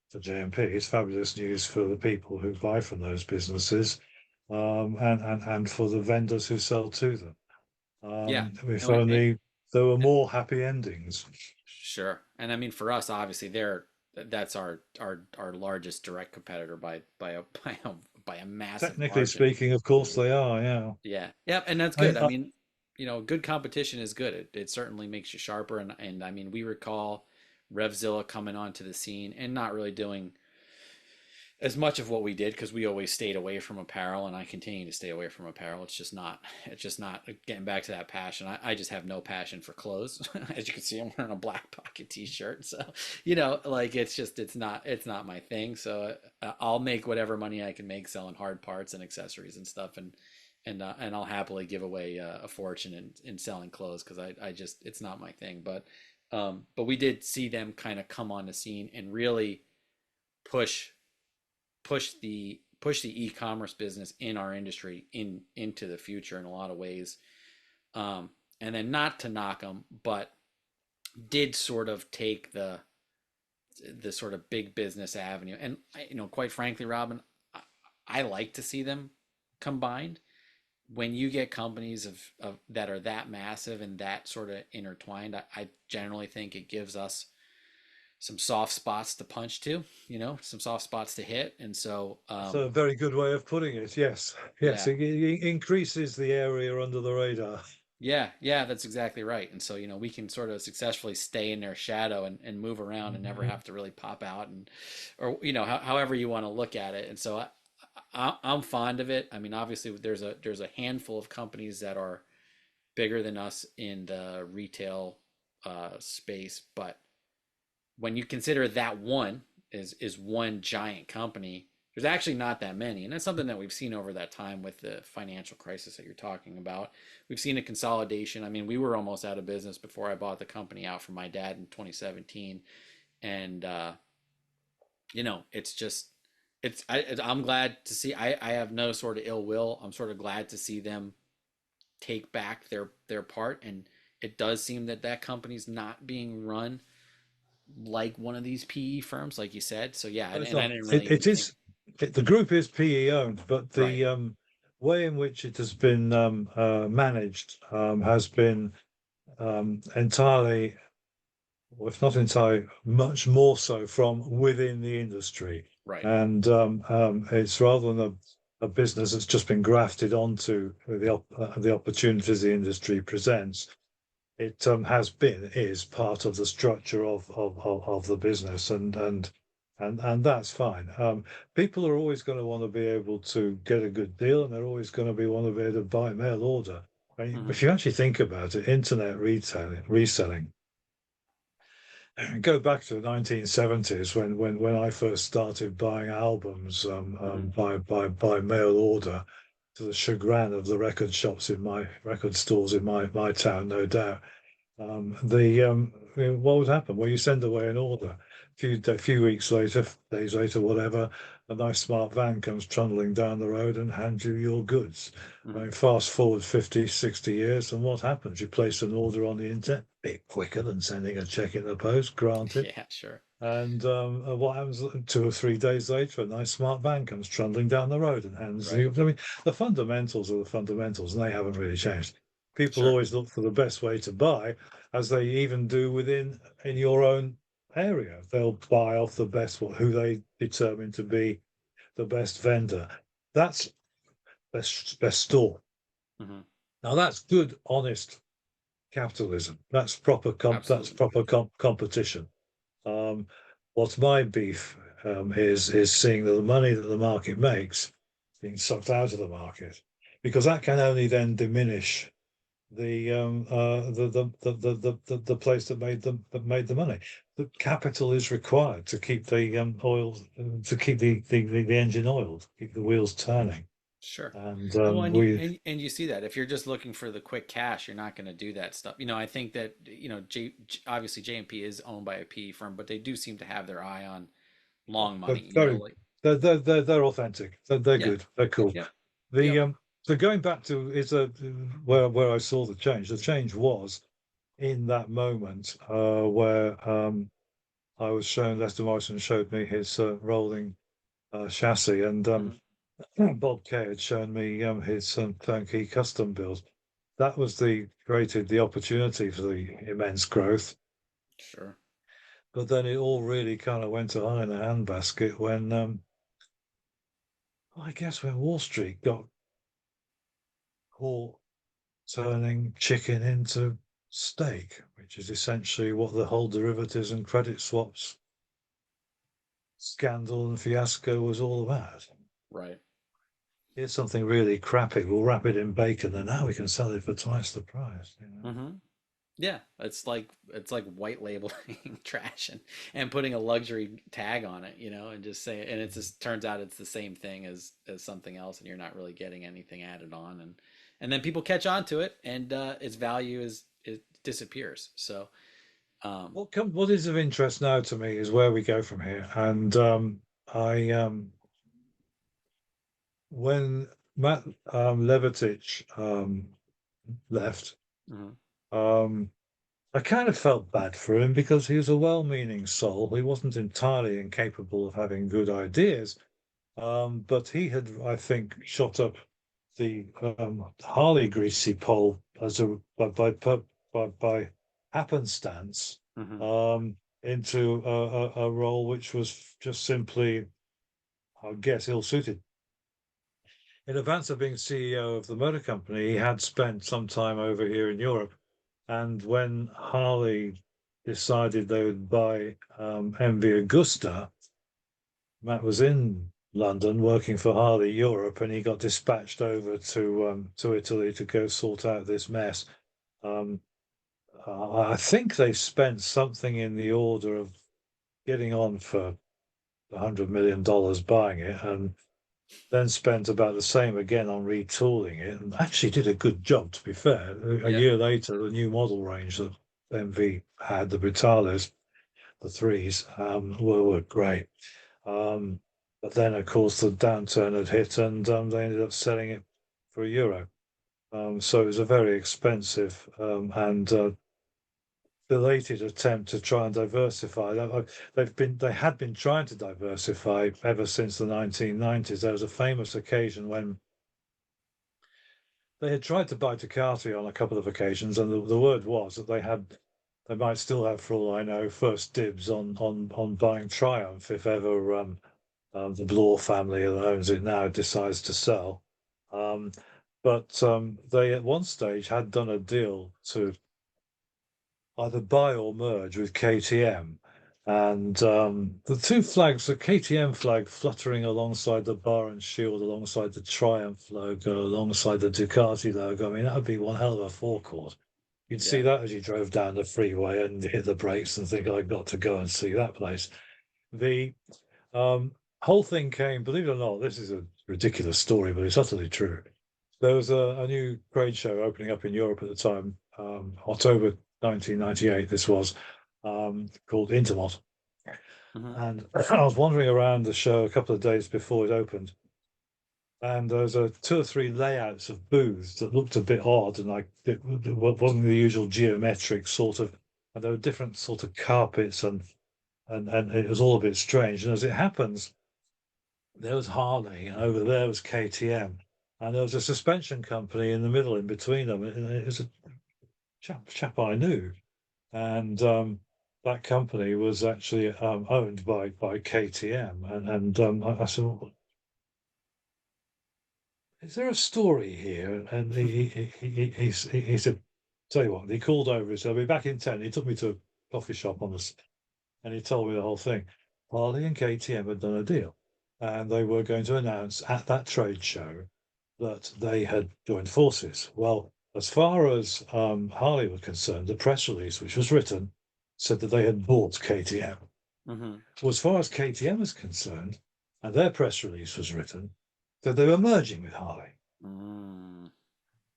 for JMP. It's fabulous news for the people who buy from those businesses, and for the vendors who sell to them. Yeah. If And only there were more happy endings. sure. And I mean, for us, obviously, that's our largest direct competitor by a massive Technically margin. speaking, of course they are. Yeah. Yeah. Yeah, and that's I, good. I I, mean, good competition is good. It certainly makes you sharper. And I mean, we recall Revzilla coming onto the scene and not really doing as much of what we did because we always stayed away from apparel, and I continue to stay away from apparel. It's just not getting back to that passion. I just have no passion for clothes. As you can see, I'm wearing a black pocket t-shirt. So like it's not my thing. So I'll make whatever money I can make selling hard parts and accessories and stuff, and I'll happily give away a fortune in selling clothes because I just, it's not my thing. But we did see them kind of come on the scene and really push push the e-commerce business in our industry into the future in a lot of ways. And then, not to knock them, but did sort of take the sort of big business avenue. And quite frankly, Robin, I like to see them combined. When you get companies of that are that massive and that sort of intertwined, I generally think it gives us some soft spots to punch to, some soft spots to hit. And so, that's a very good way of putting it. Yes. Yes. yeah, It increases the area under the radar. yeah, yeah, that's exactly right. And so, we can sort of successfully stay in their shadow and move around and never Mhm. have to really pop out, or, however you want to look at it. And so I'm fond of it. I mean, obviously, there's a handful of companies that are bigger than us in the retail space, but when you consider that one is one giant company, there's actually not that many, and that's something that we've seen over that time with the financial crisis that you're talking about. We've seen a consolidation. I mean, we were almost out of business before I bought the company out from my dad in 2017, and it's just I'm glad to see. I have no sort of ill will. I'm sort of glad to see them take back their part, and it does seem that that company's not being run like one of these PE firms, like you said. So yeah, Well, it's and I not. didn't really It even think. is. The group is PE owned, but Right, the way in which it has been managed has been entirely, or if not entirely, much more so from within the industry. right, And it's rather than a business that's just been grafted onto the opportunities the industry presents. It is part of the structure of the business, and that's fine. People are always going to want to be able to get a good deal, and they're always going to be want to be able to buy mail order. I mean, hmm if you actually think about it, internet retailing, reselling, go back to the 1970s when I first started buying albums hmm by mail order, to the chagrin of the record shops in my record stores in my town, no doubt. What would happen? Well, you send away an order. A few weeks later, days later, whatever, a nice smart van comes trundling down the road and hands you your goods. I hmm mean, fast forward 50, 60 years, and what happens? You place an order on the internet, a bit quicker than sending a check in the post, granted. yeah, sure, And what happens 2 or 3 days later? A nice smart van comes trundling down the road and hands right, you. I mean, the fundamentals are the fundamentals, and they haven't really changed. People sure, always look for the best way to buy, as they even do within in your own area. They'll buy off the best, who they determine to be the best vendor. That's best store. hmm Now that's good, honest capitalism. That's absolutely, proper competition. Um, what's my beef is seeing that the money that the market makes being sucked out of the market, because that can only then diminish the place that made the money. The capital is required to keep the oil to keep the engine oiled, keep the wheels turning, sure. and Well, and we you see that if you're just looking for the quick cash, you're not going to do that stuff. I think that obviously JMP is owned by a PE firm, but they do seem to have their eye on long they're money. very Like they're authentic. They're yeah, good. They're cool. yep, The yep, so going back to is a where I saw the change. The change was in that moment where I was shown Lester Morrison showed me his rolling chassis, and hmm Bob Kay had shown me his turnkey custom build. That was created the opportunity for the immense growth. sure, But then it all really kind of went to high in a handbasket when I guess when Wall Street got caught turning chicken into steak, which is essentially what the whole derivatives and credit swaps scandal and fiasco was all about. right. Here's something really crappy. We'll wrap it in bacon, and now we can sell it for twice the price. hmm Yeah, it's like white labeling trash and putting a luxury tag on it, and just say and it just turns out it's the same thing as something else, and you're not really getting anything added on, and then people catch on to it, and its value is it disappears. So, um, What is of interest now to me is where we go from here. And I when Matt Levatich left, mhm, um, I kind of felt bad for him because he was a well-meaning soul. He wasn't entirely incapable of having good ideas, but he had, I think, shot up the Harley Greasy pole as a by happenstance mhm, into a role which was just simply, I guess, ill-suited. In advance of being CEO of the motor company, he had spent some time over here in Europe, and when Harley decided they would buy MV Agusta, Matt was in London working for Harley Europe, and he got dispatched over to Italy to go sort out this mess. Um, I think they spent something in the order of getting on for $100 million buying it, and then spent about the same again on retooling it, and actually did a good job, to be fair. A Yeah. year later, the new model range that MV had, the Brutalos, the threes, were great. Um, but then, of course, the downturn had hit, and they ended up selling it for €1. So it was a very expensive and belated attempt to try and diversify. They had been trying to diversify ever since the 1990s. There was a famous occasion when they had tried to buy Ducati on a couple of occasions, and the word was that they might still have, for all I know, first dibs on buying Triumph if ever the Bloor family that owns it now decides to sell. Um, but they at one stage had done a deal to either buy or merge with KTM. And the two flags, the KTM flag fluttering alongside the bar and shield, alongside the Triumph logo, alongside the Ducati logo. I mean, that would be one hell of a forecourt. You'd see Yeah. that as you drove down the freeway and hit the brakes and think, I've got to go and see that place. The um, whole thing came, believe it or not, this is a ridiculous story, but it's utterly true. There was a new trade show opening up in Europe at the time, October 1998, this was, called Intermot. Hmm. And I was wandering around the show a couple of days before it opened, and there was two or three layouts of booths that looked a bit odd, and like it wasn't the usual geometric sort of, and there were different sort of carpets, and it was all a bit strange. And as it happens, there was Harley, and over there was KTM, and there was a suspension company in the middle, in between them. And it was a chap I knew, and that company was actually owned by KTM. And I said, well, "Is there a story here?" And he said, "Tell you what." He called over. He said, "I'll be back in 10." He took me to a coffee shop and he told me the whole thing. Harley and KTM had done a deal, and they were going to announce at that trade show that they had joined forces. Well, as far as Harley were concerned, the press release, which was written, said that they had bought KTM. Hmm. Well, as far as KTM was concerned, and their press release was written, that they were merging with Harley. Mm.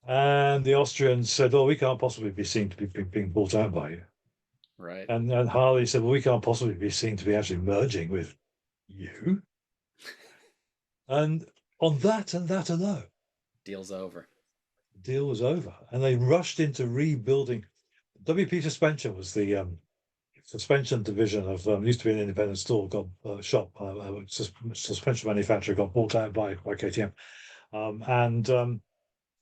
And the Austrians said, "Oh, we can't possibly be seen to be being bought out by you." Right. And Harley said, "Well, we can't possibly be seen to be actually merging with you." And on that and that alone, Deal's over. the deal was over. And they rushed into rebuilding. WP Suspension was the suspension division of used to be an independent store, got shop suspension manufacturer, got bought out by KTM, and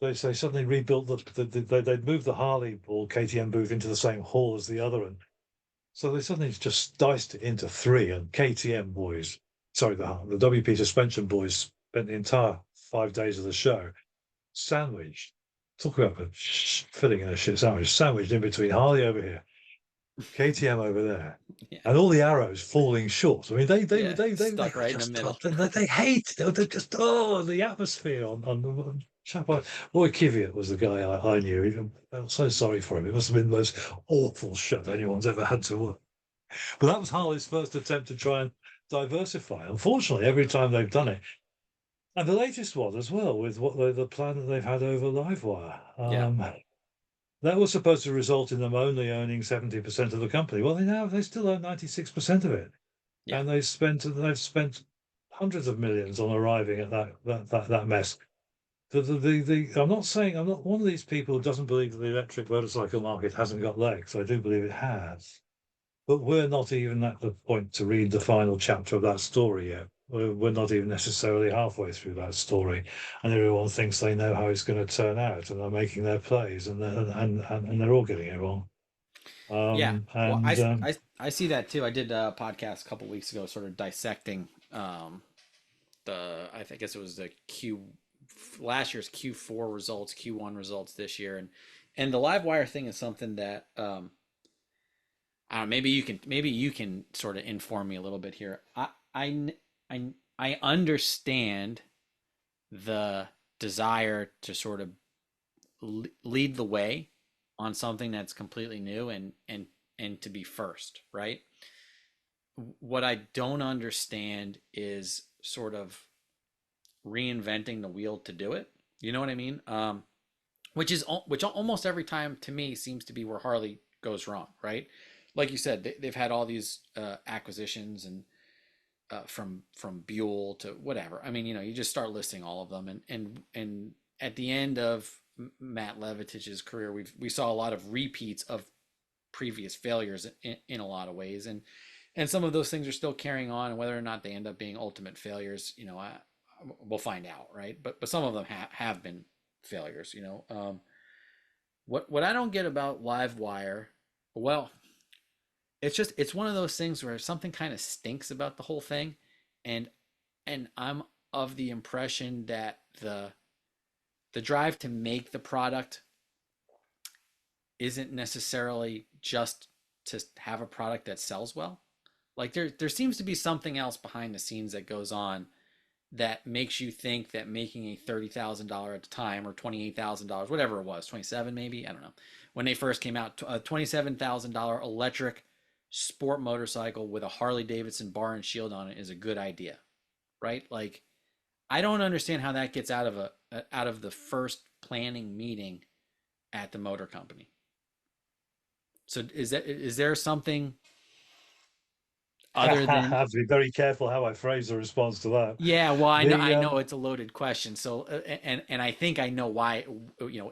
they suddenly rebuilt they'd moved the Harley or KTM booth into the same hall as the other, and so they suddenly just diced it into three. And KTM boys, sorry, the WP Suspension boys spent the entire 5 days of the show sandwiched. Talk about filling in a shit sandwich, sandwiched in between Harley over here, KTM over there, Yeah. and all the arrows falling short. I mean, Yeah. they Stuck were right in the just middle. they hate they just the atmosphere on the chap. Roy Kiviat was the guy I knew. I'm so sorry for him. It must have been the most awful show anyone's ever had to work. But that was Harley's first attempt to try and diversify. Unfortunately, every time they've done it, and the latest one as well, with what the plan that they've had over Livewire. Yeah. That was supposed to result in them only owning 70% of the company. Well, they still own 96% of it, Yeah. and they've spent hundreds of millions on arriving at that mess. I'm not one of these people who doesn't believe that the electric motorcycle market hasn't got legs. I do believe it has, but we're not even at the point to read the final chapter of that story yet. We're not even necessarily halfway through that story, and everyone thinks they know how it's going to turn out, and they're making their plays, and they're all getting it wrong. Yeah. Well, And I see that too. I did a podcast a couple weeks ago, sort of dissecting I think guess it was the Q last year's Q4 results, Q1 results this year, and the live wire thing is something that I don't know, maybe you can sort of inform me a little bit here. I I understand the desire to sort of lead the way on something that's completely new and to be first, right? What I don't understand is sort of reinventing the wheel to do it. You know what I mean? Which almost every time to me seems to be where Harley goes wrong, right? Like you said, they've had all these acquisitions and from Buell to whatever. I mean, you just start listing all of them, and at the end of Matt Levitich's career, we saw a lot of repeats of previous failures in a lot of ways, and some of those things are still carrying on, and whether or not they end up being ultimate failures, we'll find out, right? But some of them have been failures, what I don't get about Livewire, well, it's one of those things where something kind of stinks about the whole thing, and I'm of the impression that the drive to make the product isn't necessarily just to have a product that sells well. Like there seems to be something else behind the scenes that goes on that makes you think that making a $30,000 at the time, or $28,000, whatever it was, 27 maybe, I don't know, when they first came out, a $27,000 electric sport motorcycle with a Harley Davidson bar and shield on it is a good idea, right? Like I don't understand how that gets out of the first planning meeting at the motor company. So is there something other I than, have to be very careful how I phrase the response to that. yeah, well, The I know it's a loaded question. So and I think I know why,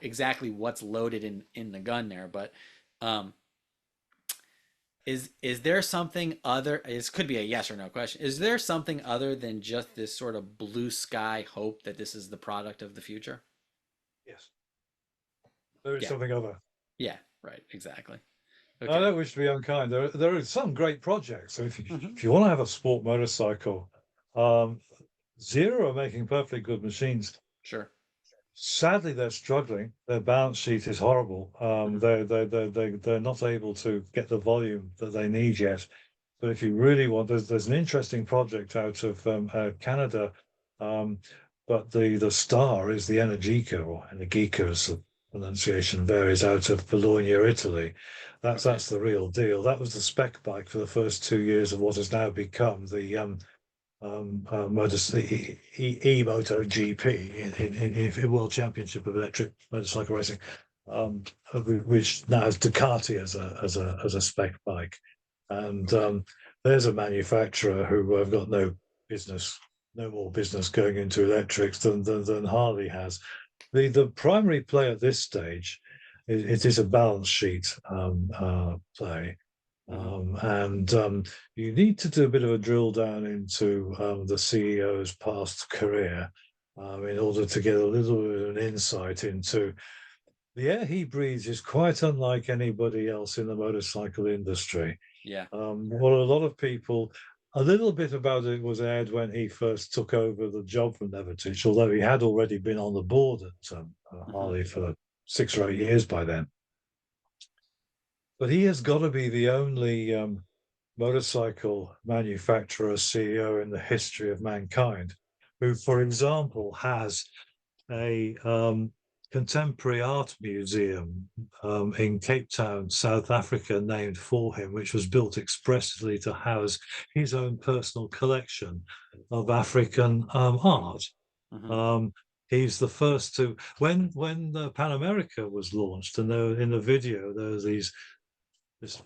exactly what's loaded in the gun there, but um is there something other, this could be a yes or no question. Is there something other than just this sort of blue sky hope that this is the product of the future? Yes, there is Yeah. something other. Yeah, right, exactly. I Okay. don't wish to be unkind. There are some great projects. So Hmm. if you want to have a sport motorcycle, um, Zero are making perfectly good machines. Sure. Sadly, they're struggling. Their balance sheet is horrible. Hmm. They're not able to get the volume that they need yet. But if you really want, there's an interesting project out of Canada, um, but the star is the Energica, or Energica, as the pronunciation varies, out of Bologna, Italy. Okay. That's the real deal. That was the spec bike for the first 2 years of what has now become the Moto GP in World Championship of Electric Motorcycle Racing, which now has Ducati as a spec bike, and Okay. there's a manufacturer who have got business, no more business going into electrics than Harley has. The primary play at this stage, it is a balance sheet play. Hmm. And you need to do a bit of a drill down into the CEO's past career in order to get a little bit of an insight into the air he breathes is quite unlike anybody else in the motorcycle industry. Yeah. What a lot of people, a little bit about it was aired when he first took over the job from Levitich, although he had already been on the board at Hmm. Harley for 6 or 8 years by then. But he has got to be the only motorcycle manufacturer CEO in the history of mankind, who, for example, has a contemporary art museum in Cape Town, South Africa, named for him, which was built expressly to house his own personal collection of African art. Hmm. Um, he's the first to when Pan America was launched, and there, in the video there was this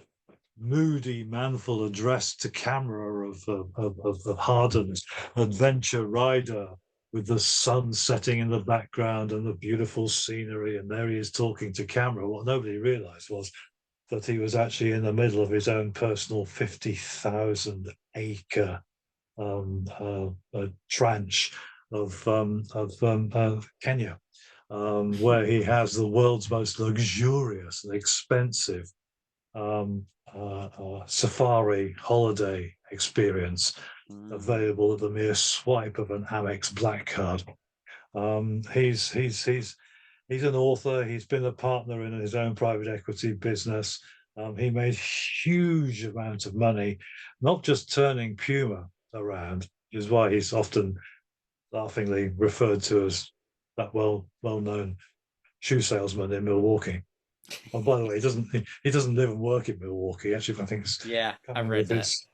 moody, manful address to camera of Harden's adventure rider with the sun setting in the background and the beautiful scenery. And there he is talking to camera. What nobody realized was that he was actually in the middle of his own personal 50,000 acre tranche of Kenya, where he has the world's most luxurious and expensive um, safari holiday experience Mm. available at the mere swipe of an Amex Black Card. He's an author. He's been a partner in his own private equity business. He made huge amounts of money, not just turning Puma around, is why he's often laughingly referred to as that well-known shoe salesman in Milwaukee. Oh, by the way, he doesn't live and work in Milwaukee. Actually, I think it's, Yeah, I can't I've remember read if that. it's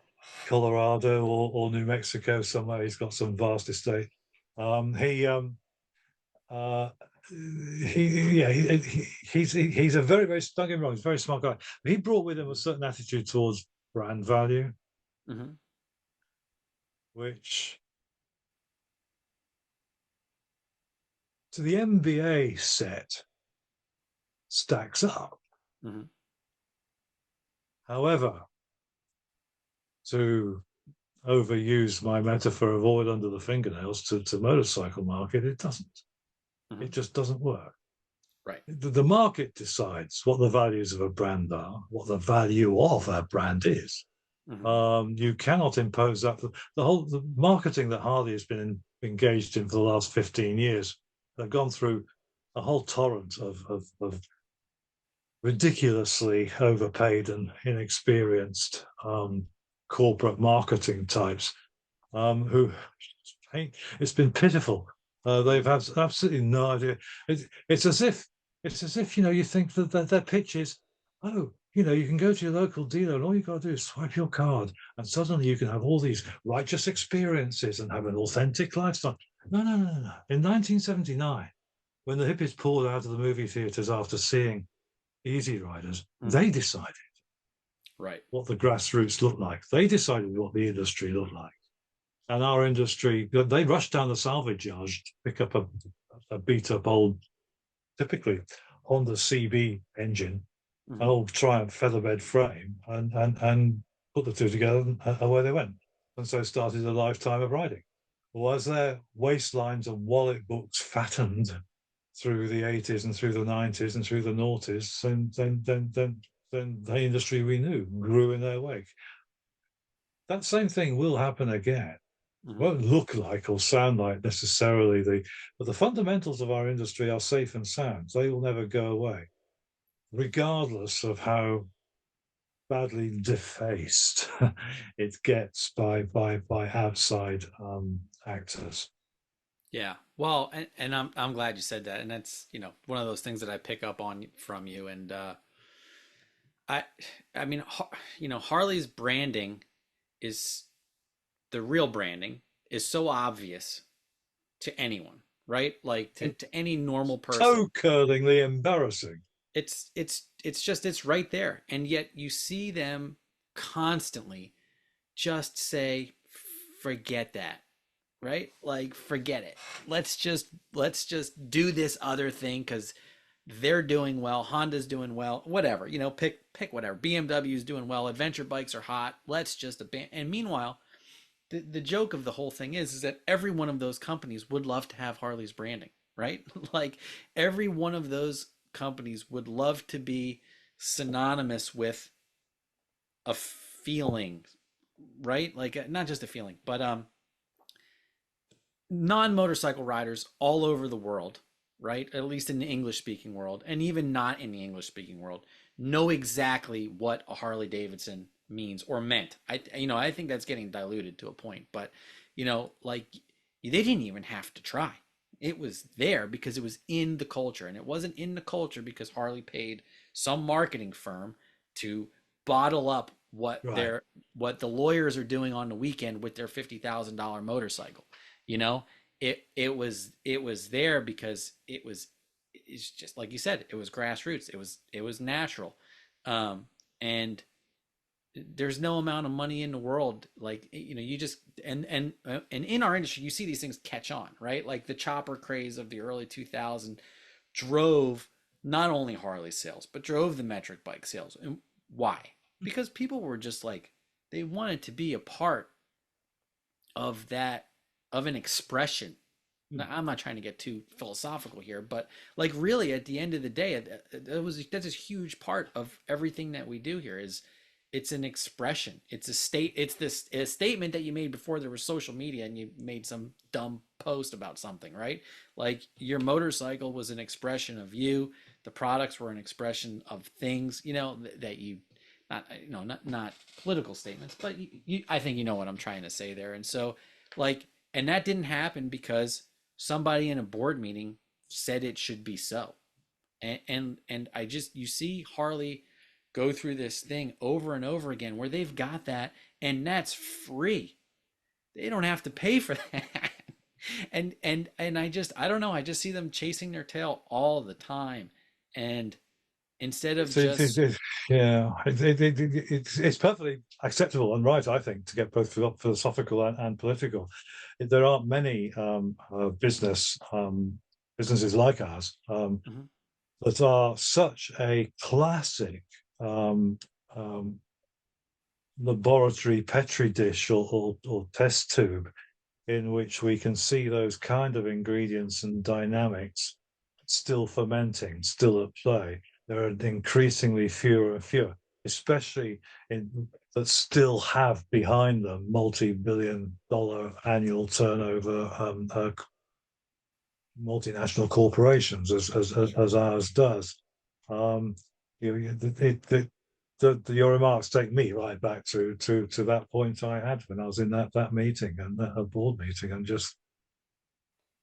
Colorado or New Mexico somewhere. He's got some vast estate. Um, he uh, he's a very don't get me wrong, he's a very smart guy. But he brought with him a certain attitude towards brand value, Hmm. which to the MBA set stacks up. Hmm. However, to overuse my metaphor of oil under the fingernails to motorcycle market, it doesn't. It Hmm. just doesn't work. Right. The market decides what the values of a brand are, what the value of a brand is. Hmm. You cannot impose that. The marketing that Harley has been engaged in for the last 15 years, they've gone through a whole torrent of ridiculously overpaid and inexperienced corporate marketing types who it's been pitiful. They've Hmm. had absolutely no idea. It's as if you think that their pitch is, oh, you can go to your local dealer and all you got to do is swipe your card, and suddenly you can have all these righteous experiences and have an authentic lifestyle. No, no, no, no. In 1979, when the hippies poured out of the movie theaters after seeing Easy Riders, Hmm. they decided Right. what the grassroots looked like. They decided what the industry looked like. And our industry, they rushed down the salvage yards to pick up a beat up old, typically Honda CB engine, an Hmm. old Triumph featherbed frame, and put the two together and away they went. And so started a lifetime of riding. Well, as their waistlines and wallet books fattened through the 80s and through the 90s and through the noughties, then the industry we knew grew in their wake. That same thing will happen again. Hmm. Won't look like or sound like necessarily but the fundamentals of our industry are safe and sound. They will never go away, regardless of how badly defaced it gets by outside actors. Yeah. Well, and I'm glad you said that, and that's one of those things that I pick up on from you, and I I mean Harley's branding is the real branding is so obvious to anyone, right? Like It's to any normal person. so curlingly embarrassing. It's just it's right there. And yet you see them constantly just say forget that, right? Like forget it. Let's just do this other thing cuz they're doing well, Honda's doing well, whatever. Pick whatever. BMW's doing well, adventure bikes are hot. Let's just abandon. And meanwhile, the joke of the whole thing is that every one of those companies would love to have Harley's branding, right? Like every one of those companies would love to be synonymous with a feeling, right? Like not just a feeling, but non-motorcycle riders all over the world, right? At least in the English speaking world, and even not in the English speaking world, know exactly what a Harley Davidson means or meant. I think that's getting diluted to a point, but like they didn't even have to try. It was there because it was in the culture, and it wasn't in the culture because Harley paid some marketing firm to bottle up Right. what the lawyers are doing on the weekend with their $50,000 motorcycle. You know, it was there because it's just like you said, it was grassroots. It was natural. And there's no amount of money in the world like you just and in our industry you see these things catch on, right? Like the chopper craze of the early 2000s drove not only Harley sales but drove the metric bike sales. And why? Because people were just like they wanted to be a part of that, of an expression. Now, I'm not trying to get too philosophical here, but like really at the end of the day, that's a huge part of everything that we do here is it's an expression. It's this a statement that you made before there was social media and you made some dumb post about something, right? Like your motorcycle was an expression of you, the products were an expression of things, that you not not political statements, but I think you know what I'm trying to say there. And so Like, and that didn't happen because somebody in a board meeting said it should be so. And I just, you see Harley go through this thing over and over again where they've got that, and that's free. They don't have to pay for that. And I don't know, I just see them chasing their tail all the time. And instead of just Yeah, it's perfectly acceptable and right, I think, to get both philosophical and political. There aren't many businesses like ours Mhm. that are such a classic um, um, laboratory petri dish or test tube in which we can see those kind of ingredients and dynamics still fermenting, still at play. There are increasingly fewer and fewer, especially that still have behind them multi-billion-dollar annual turnover multinational corporations, as ours does. Um, your remarks take me right back to that point I had when I was in that meeting and a board meeting, and just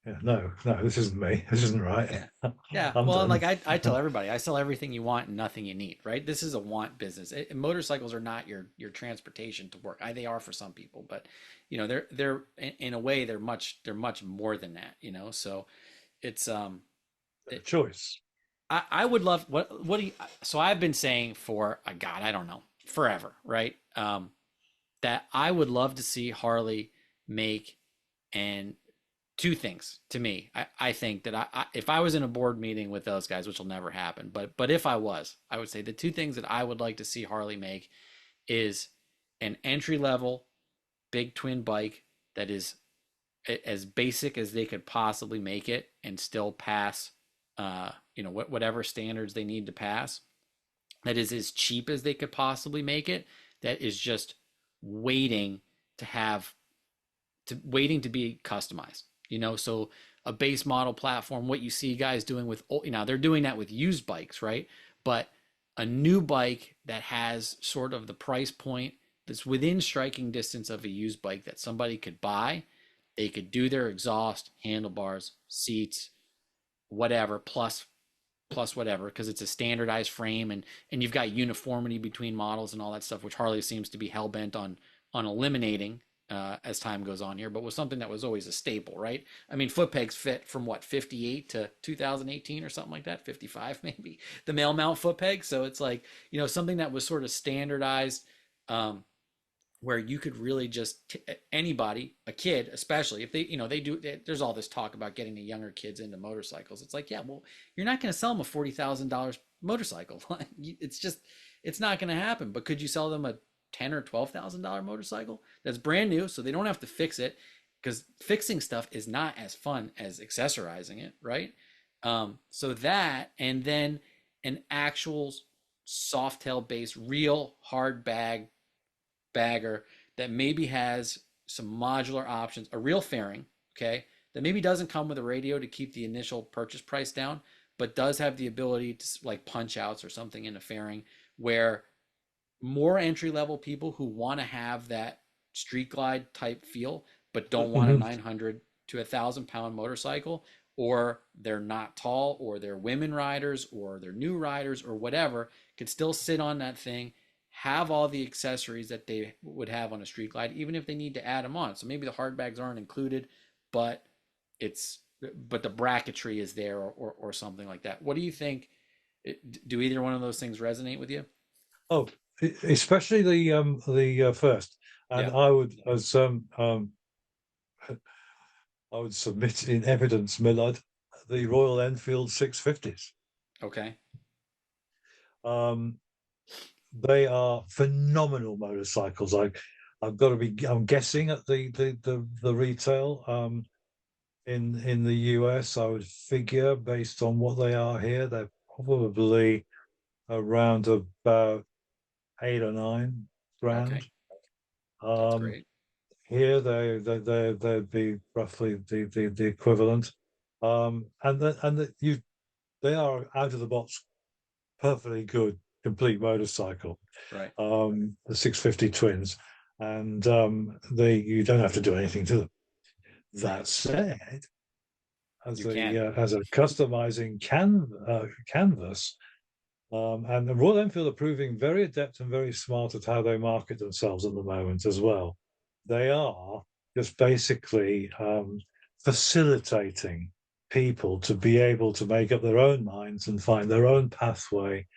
yeah, no, this isn't me. This isn't right. Yeah. Yeah. I'm Well, and done. like I tell everybody, I sell everything you want and nothing you need, right? This is a want business. Motorcycles are not your transportation to work. They are for some people, but they're in a way they're much more than that, So it's A it, choice. I would love what do you so I've been saying for God, I don't know, forever, right? That I would love to see Harley make an two things to me. I think that if I was in a board meeting with those guys, which will never happen, but if I was, I would say the two things that I would like to see Harley make is an entry level big twin bike that is as basic as they could possibly make it and still pass, whatever standards they need to pass. That is as cheap as they could possibly make it. That is just waiting to have waiting to be customized. So a base model platform, what you see guys doing with, they're doing that with used bikes, right? But a new bike that has sort of the price point that's within striking distance of a used bike that somebody could buy. They could do their exhaust, handlebars, seats, whatever, plus whatever, because it's a standardized frame, and you've got uniformity between models and all that stuff, which Harley seems to be hell bent on eliminating as time goes on here, but was something that was always a staple, right? I mean, foot pegs fit from what, 58 to 2018 or something like that, 55 maybe, the male mount foot peg. So it's like, something that was sort of standardized, where you could really just anybody, a kid especially, if they do, there's all this talk about getting the younger kids into motorcycles. It's like, yeah, well, you're not going to sell them a $40,000 motorcycle. It's not going to happen. But could you sell them a $10 or $12,000 motorcycle that's brand new, so they don't have to fix it, because fixing stuff is not as fun as accessorizing it, right? So that, and then an actual soft tail base, real hard bagger that maybe has some modular options, a real fairing, okay, that maybe doesn't come with a radio to keep the initial purchase price down, but does have the ability to like punch outs or something in a fairing, where more entry level people who want to have that street glide type feel, but don't want a Mhm. 900 to 1,000 pound motorcycle, or they're not tall, or they're women riders, or they're new riders, or whatever, could still sit on that thing, have all the accessories that they would have on a street glide, even if they need to add them on. So maybe the hard bags aren't included, but it's but the bracketry is there, or something like that. What do you think? Do either one of those things resonate with you? Oh, especially the first, and Yeah. I would submit in evidence, Millard, the Royal Enfield 650s. Okay. Um, they are phenomenal motorcycles. I'm guessing at the retail in the US. I would figure based on what they are here, they're probably around about 8 or 9 grand. Okay. That's Um, great. Here they'd be roughly the equivalent. They are out of the box, perfectly good, complete motorcycle. Right. The 650 twins, and they you don't have to do anything to them. That said, You can. as a customizing canvas, and the Royal Enfield are proving very adept and very smart at how they market themselves at the moment as well. They are just basically facilitating people to be able to make up their own minds and find their own pathway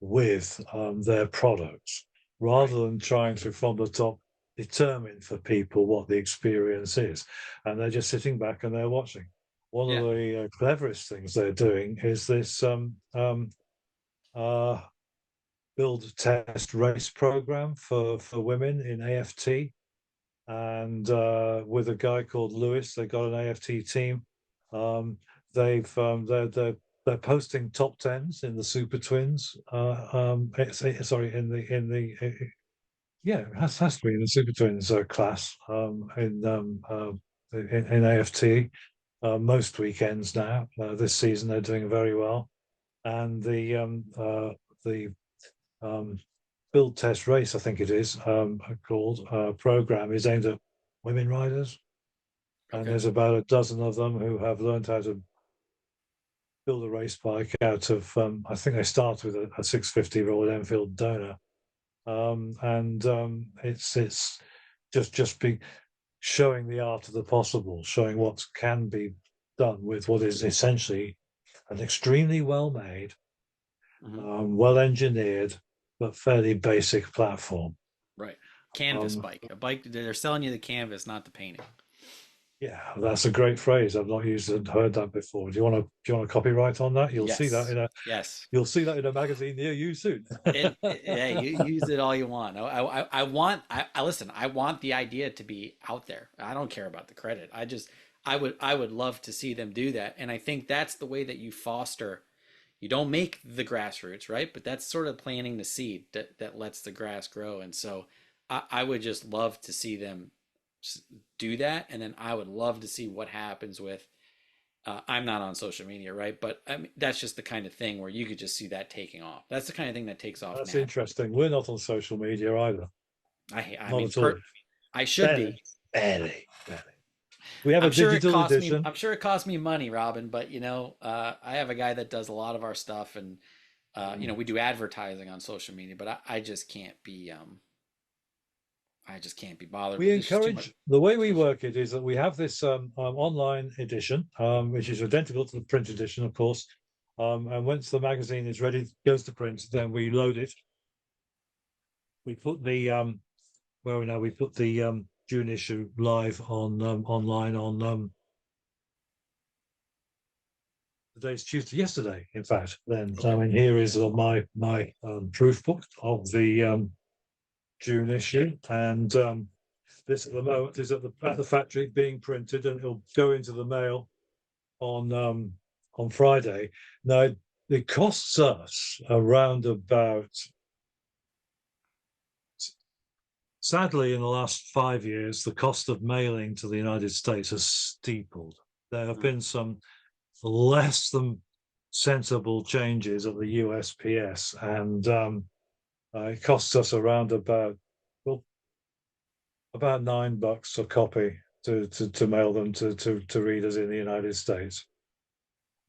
with their products, Right. rather than trying to, from the top, determine for people what the experience is. And they're just sitting back and they're watching. One of Yeah. the cleverest things they're doing is this uh, build test race program for women in AFT, and with a guy called Lewis, they got an AFT team. Um, they've they're posting top tens in the Super Twins. Sorry, yeah, it has to be in the Super Twins class in AFT. Most weekends now. This season they're doing very well, and the um, build test race, I think it is called, program is aimed at women riders. And Okay. there's about a dozen of them who have learned how to build a race bike out of, I think they start with a 650 Royal Enfield donor. And it's just be showing the art of the possible, showing what can be done with what is essentially an extremely well made, Hmm. well engineered, but fairly basic platform. Right. Canvas Um, bike. A bike. They're selling you the canvas, not the painting. yeah, that's a great phrase. I've not used and heard that before. Do you want a copyright on that? Yes. Yes. You'll see that in a magazine near you soon. Hey, you use it all you want. I want. I listen. I want the idea to be out there. I don't care about the credit. I would love to see them do that. And I think that's the way that you foster. You don't make the grassroots, right? But that's sort of planting the seed that lets the grass grow. And so I would just love to see them do that. And then I would love to see what happens with. I'm not on social media, right? But I mean, that's just the kind of thing where you could just see that taking off. That's the kind of thing that takes off That's naturally. interesting. We're not on social media either. I Not mean, at all. I should Barely. be. Barely. We have a digital edition. I'm sure it cost me money, Robin. But I have a guy that does a lot of our stuff, and we do advertising on social media. But I just can't be bothered We with. It's just too much. encourage the way we work it is that we have this online edition, which is identical to the print edition, of course. And once the magazine is ready, goes to print, then we load it. We put the where we now we put the June issue live on online on today's Tuesday, yesterday, in fact. Then Okay. and here is my proof book of the June issue, and this at the moment is at the factory being printed, and it'll go into the mail on Friday. Now it costs us around about. Sadly, in the last 5 years, the cost of mailing to the United States has steepled. There have Mm. been some less than sensible changes at the USPS, and it costs us around well, about $9 a copy to mail them to readers in the United States.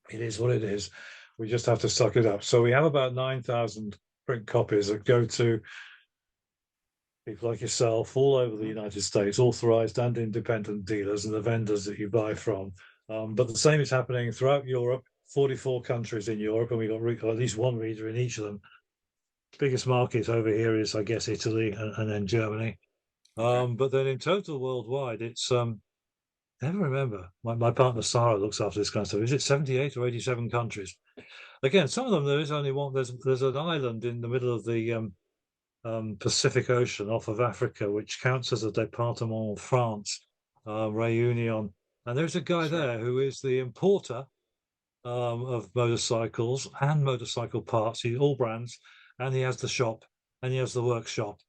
It is what it is. We just have to suck it up. So we have about 9,000 print copies that go to people like yourself all over the Mhm. United States, authorized and independent dealers and the vendors that you buy from. But the same is happening throughout Europe, 44 countries in Europe, and we've got at least one reader in each of them. Biggest market over here is, I guess, Italy and then Germany. Okay. But then in total worldwide, it's never remember. My partner Sarah looks after this kind of stuff. Is it 78 or 87 countries? Again, some of them there is only one. There's an island in the middle of the Pacific Ocean off of Africa, which counts as a département of France, Réunion. And there's a guy Sure. there who is the importer of motorcycles and motorcycle parts. He's all brands, and he has the shop and he has the workshop.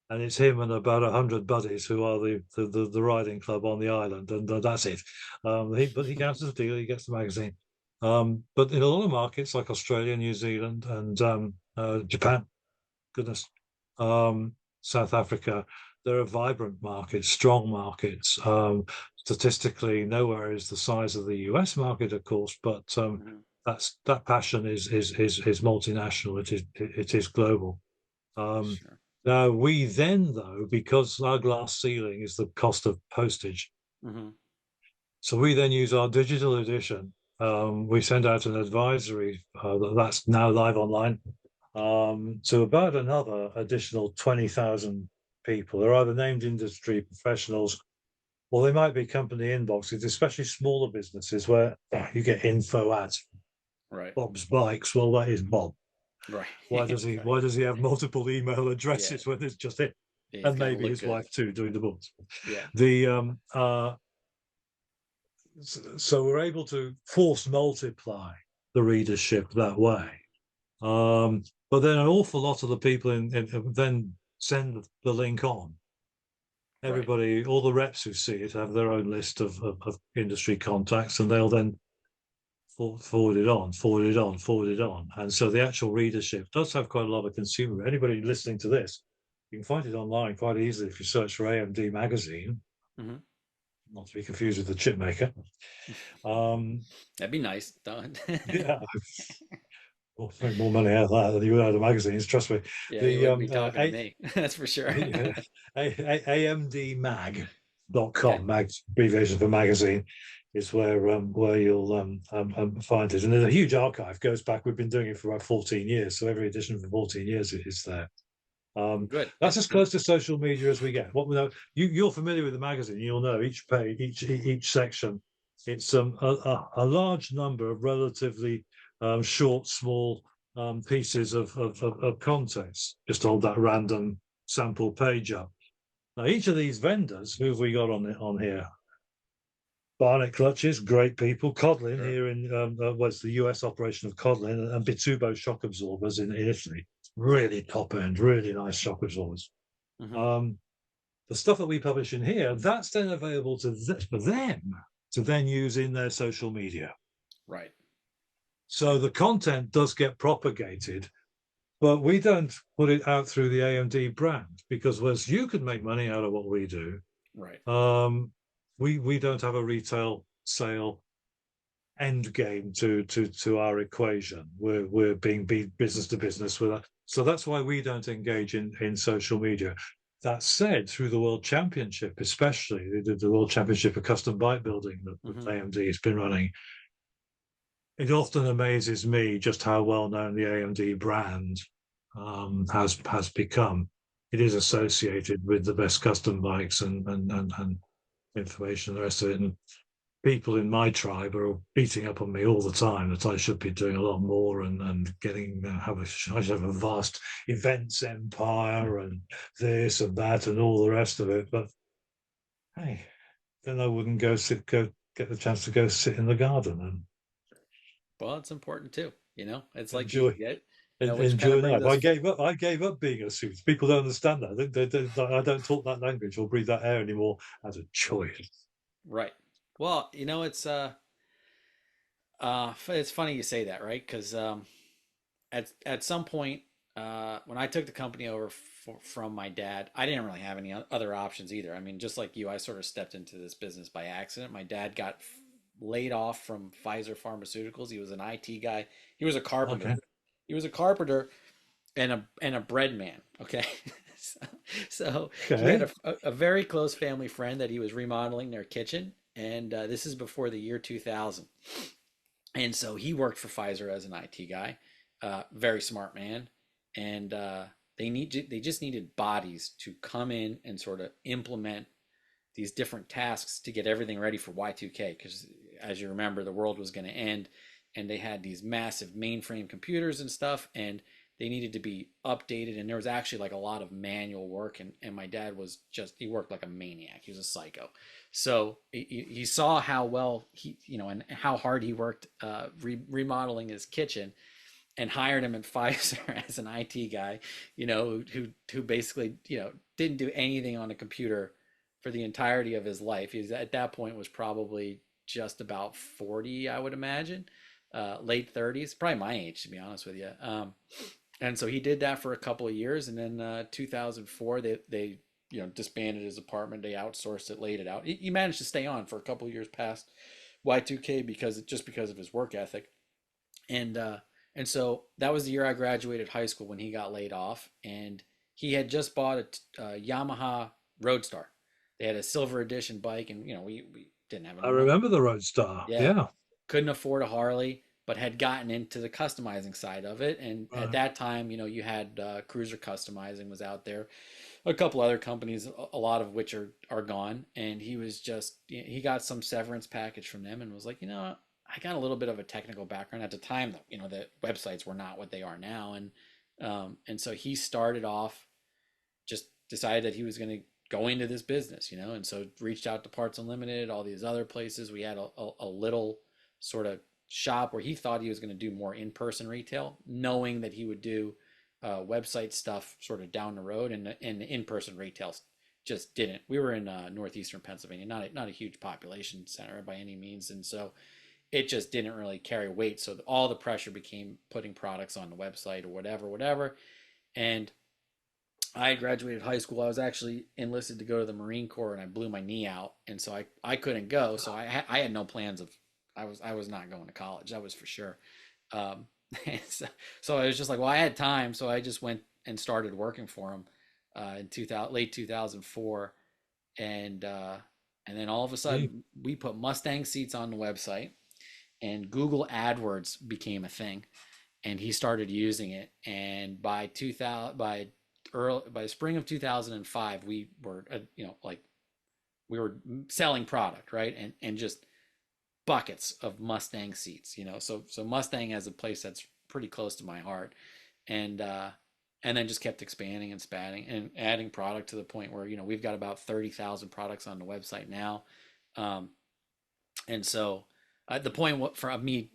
And it's him and about 100 buddies who are the riding club on the island, and that's it. But he counts as a dealer. He gets the magazine. But in a lot of markets like Australia, New Zealand, and Japan, goodness, South Africa. there are vibrant markets, strong markets. Statistically, nowhere is the size of the US market, of course, but Hmm. that passion is multinational. It is global. Um, Sure. Now we then, though, because our glass ceiling is the cost of postage, Hmm. so we then use our digital edition. We send out an advisory that's now live online to about another additional 20,000 people. They're either named industry professionals or they might be company inboxes, especially smaller businesses where you get info at Right. Bob's Bikes. Well, that is Bob. Right. Why does he? Right. Why does he have multiple email Yeah. addresses when there's just it? Yeah. He's And got to maybe look his good. wife too doing the books. Yeah. The so we're able to force multiply the readership that way. But then an awful lot of the people in then send the link on. Right. Everybody, all the reps who see it have their own list of industry contacts, and they'll then forward it on, forward it on, forward it on. And so the actual readership does have quite a lot of consumer. Anybody listening to this, you can find it online quite easily if you search for AMD magazine, Hmm. not to be confused with the chip maker. Um, That'd be nice. Don't. yeah, we'll make more money out of that than you would out of magazines. Trust me. Yeah, you The wouldn't be talking to me. That's for sure. Okay. amdmag.com, mag abbreviation for magazine, is where you'll find it. And there's a huge archive. Goes back. We've been doing it for about 14 years, so every edition for 14 years is there. Good. That's as close to social media as we get. What we know, you're familiar with the magazine. You'll know each page, each section. It's a large number of relatively short, small pieces of context. Just hold that random sample page up. Now, each of these vendors, who have we got on here? Barnett Clutches, great people. Codlin Sure. here in was the US operation of Codlin, and Bitubo shock absorbers in Italy. Really top end, really nice shock absorbers. Hmm. Um, the stuff that we publish in here, that's then available for them to then use in their social media. Right. So the content does get propagated, but we don't put it out through the AMD brand because whereas you can make money out of what we do, Right. um, we don't have a retail sale end game to our equation. We're being business to business with that. So that's why we don't engage in social media. That said, through the World Championship, especially the World Championship of Custom Bike Building that Hmm. AMD has been running, it often amazes me just how well known the AMD brand has become. It is Right. associated with the best custom bikes and information and the rest of it. And people in my tribe are beating up on me all the time that I should be doing a lot more and getting I should have a vast events empire and this and that and all the rest of it. But hey, then I wouldn't go get the chance to go sit in the garden and Well, it's important too. It's like you enjoy get, which kind of enjoy brings life. us. I gave up being a suit. People don't understand that. I don't talk that language or breathe that air anymore as a choice. Right. Well, it's funny you say that, right? Because at some point, when I took the company over from my dad, I didn't really have any other options either. I mean, just like you, I sort of stepped into this business by accident. My dad got laid off from Pfizer Pharmaceuticals. He was an IT guy. He was a carpenter. Okay. He was a carpenter and a bread man. Okay, so, so he had Okay. a very close family friend that he was remodeling their kitchen, and this is before the year 2000. And so he worked for Pfizer as an IT guy, very smart man, and they just needed bodies to come in and sort of implement these different tasks to get everything ready for Y2K. Because as you remember, the world was going to end, and they had these massive mainframe computers and stuff, and they needed to be updated. And there was actually like a lot of manual work, and my dad was he worked like a maniac. He was a psycho. So he saw how well and how hard he worked remodeling his kitchen, and hired him at Pfizer as an IT guy, who basically, didn't do anything on a computer for the entirety of his life. He's at that point was probably just about 40, I would imagine, late 30s, probably my age, to be honest with you. And so he did that for a couple of years, and then 2004 they disbanded his apartment. They outsourced it, laid it out. He managed to stay on for a couple of years past Y2K because of his work ethic. And and so that was the year I graduated high school when he got laid off, and he had just bought a Yamaha Roadstar. They had a silver edition bike, and we didn't have I any money. remember the Roadstar. Yeah, Yeah. couldn't afford a Harley, but had gotten into the customizing side of it. And at Right. that time, you had Cruiser Customizing was out there, a couple other companies, a lot of which are gone. And he got some severance package from them and was like, I got a little bit of a technical background at the time. That the websites were not what they are now, and so he started off, just decided that he was going to go into this business, and so reached out to Parts Unlimited, all these other places. We had a little sort of shop where he thought he was going to do more in-person retail, knowing that he would do website stuff sort of down the road, and the in-person retail just didn't. We were in northeastern Pennsylvania, not a huge population center by any means, and so it just didn't really carry weight. So all the pressure became putting products on the website or whatever. And I graduated high school. I was actually enlisted to go to the Marine Corps, and I blew my knee out, and so I couldn't go. So I had no plans of. I was not going to college. That was for sure. Um, so I was just like, well, I had time, so I just went and started working for him in late 2004, and and then all of a Gee. sudden we put Mustang seats on the website, and Google AdWords became a thing, and he started using it. And by 2000, by spring of 2005, we were like we were selling product, right, and just buckets of Mustang seats. So Mustang has a place that's pretty close to my heart, and and then just kept expanding and spanning and adding product to the point where we've got about 30,000 products on the website now. Um, and so the point for me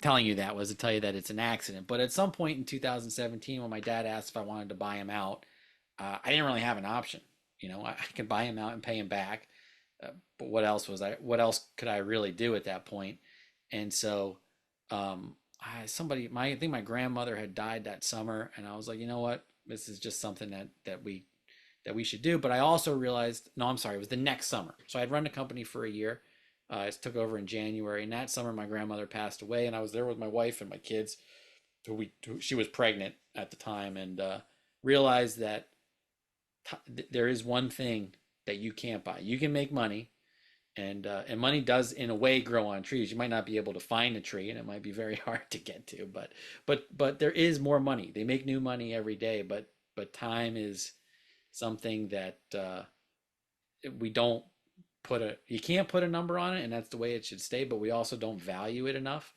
telling you that was to tell you that it's an accident. But at some point in 2017, when my dad asked if I wanted to buy him out, I didn't really have an option. I could buy him out and pay him back, but what else could I really do at that point? And so, I think my grandmother had died that summer, and I was like, you know what, this is just something that we should do. But I also realized, no, I'm sorry, it was the next summer. So I'd run the company for a year. I took over in January, and that summer my grandmother passed away, and I was there with my wife and my kids. She was pregnant at the time, and realized that there is one thing that you can't buy. You can make money, and money does in a way grow on trees. You might not be able to find a tree, and it might be very hard to get to, but there is more money. They make new money every day, but time is something that we don't you can't put a number on it, and that's the way it should stay, but we also don't value it enough.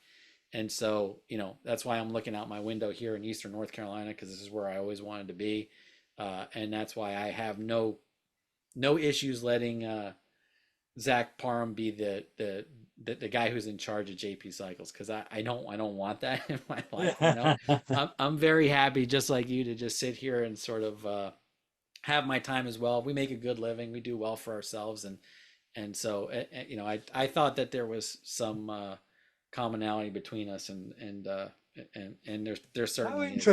And so that's why I'm looking out my window here in eastern North Carolina, because this is where I always wanted to be. And that's why I have no issues letting Zach Parham be the guy who's in charge of JP Cycles, because I don't want that in my life. I'm very happy, just like you, to just sit here and sort of have my time as well. We make a good living. We do well for ourselves, and so I thought that there was some commonality between us, and there How certainly is. So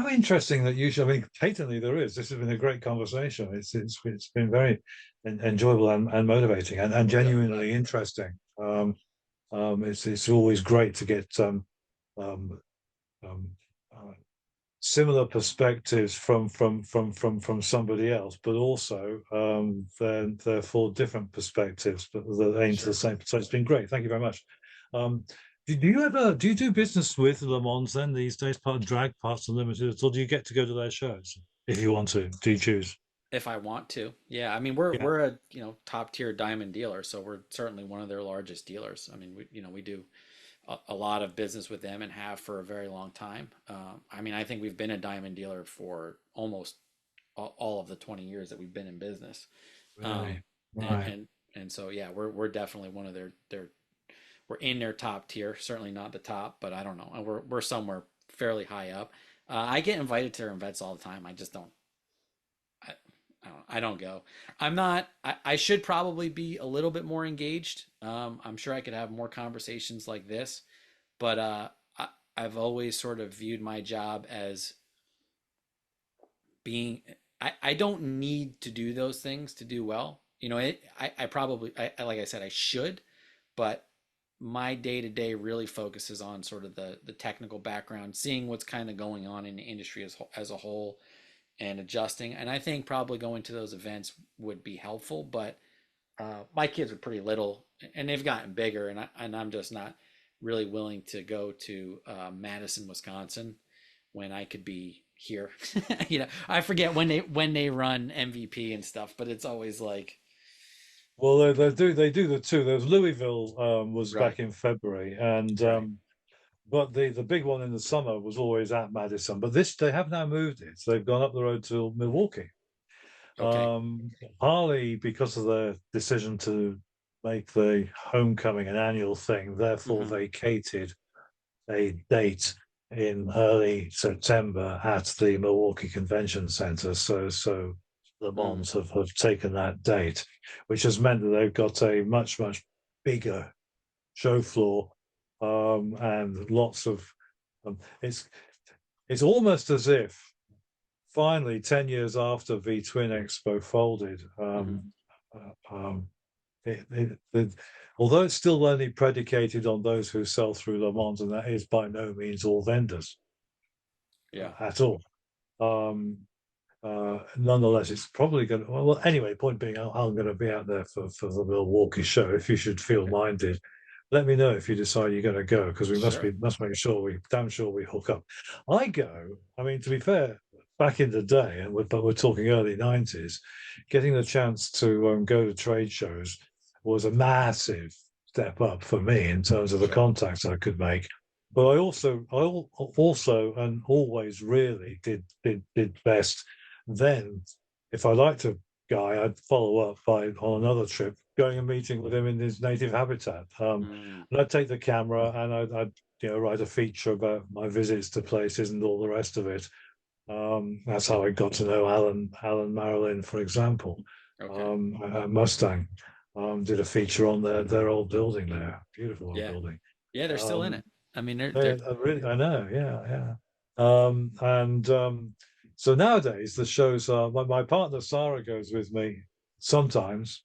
interesting that usually, I mean, patently there is. This has been a great conversation. It's been very enjoyable and motivating and good. genuinely interesting. It's always great to get um, um, uh, similar perspectives from somebody else, but also therefore different perspectives, but that aim to the Sure. same. So it's been great. Thank you very much. Um, do you do business with Le Mans then these days? Part of Drag Parts Unlimited, or do you get to go to their shows if you want to? Do you choose? If I want to, yeah. I mean, we're Yeah. we're a top tier diamond dealer, so we're certainly one of their largest dealers. I mean, we do a lot of business with them and have for a very long time. I mean, I think we've been a diamond dealer for almost all of the 20 years that we've been in business. Um, Really? and Right. and and so yeah, we're definitely one of their we're in their top tier. Certainly not the top, but I don't know. We're somewhere fairly high up. I get invited to their events all the time. I just don't. I, I don't go. I'm not. I should probably be a little bit more engaged. I'm sure I could have more conversations like this, but I've always sort of viewed my job as being I don't need to do those things to do well. I probably, like I said, I should, but my day to day really focuses on sort of the technical background, seeing what's kind of going on in the industry as a whole, and adjusting. And I think probably going to those events would be helpful. But my kids are pretty little, and they've gotten bigger, and I'm just not really willing to go to Madison, Wisconsin, when I could be here. I forget when they run MVP and stuff, but it's always like Well, they do the two. There's Louisville was right. back in February, and Right. but the big one in the summer was always at Madison. But this they have now moved it. So they've gone up the road to Milwaukee. Okay. Partly because of their decision to make the homecoming an annual thing, therefore Mm-hmm. vacated a date in early September at the Milwaukee Convention Center. So the Mm. Mons have taken that date, which has meant that they've got a much bigger show floor, and lots of it's almost as if finally 10 years after V Twin Expo folded, Mm-hmm. it, it, it, although it's still only predicated on those who sell through Le Mans, and that is by no means all vendors Yeah. at all. Um, Nonetheless, it's probably going to. Well, anyway, point being, I'm going to be out there for the Milwaukee show. If you should feel Okay. minded, let me know if you decide you're going to go, because we Sure. must make sure we damn sure we hook up. I go. I mean, to be fair, back in the day, but we're talking early '90s, getting the chance to go to trade shows was a massive step up for me in terms of the Sure. contacts I could make. But I also and always really did best then. If I liked a guy, I'd follow up by on another trip, going and meeting with him in his native habitat. Mm. And I'd take the camera and I'd write a feature about my visits to places and all the rest of it. That's how I got to know Alan Marilyn, for example, Okay. at Mustang. Did a feature on their old building there, beautiful old Yeah. building. Yeah, they're still in Um, it. I mean, they're I know, yeah. And so nowadays the shows are. My partner Sarah goes with me sometimes,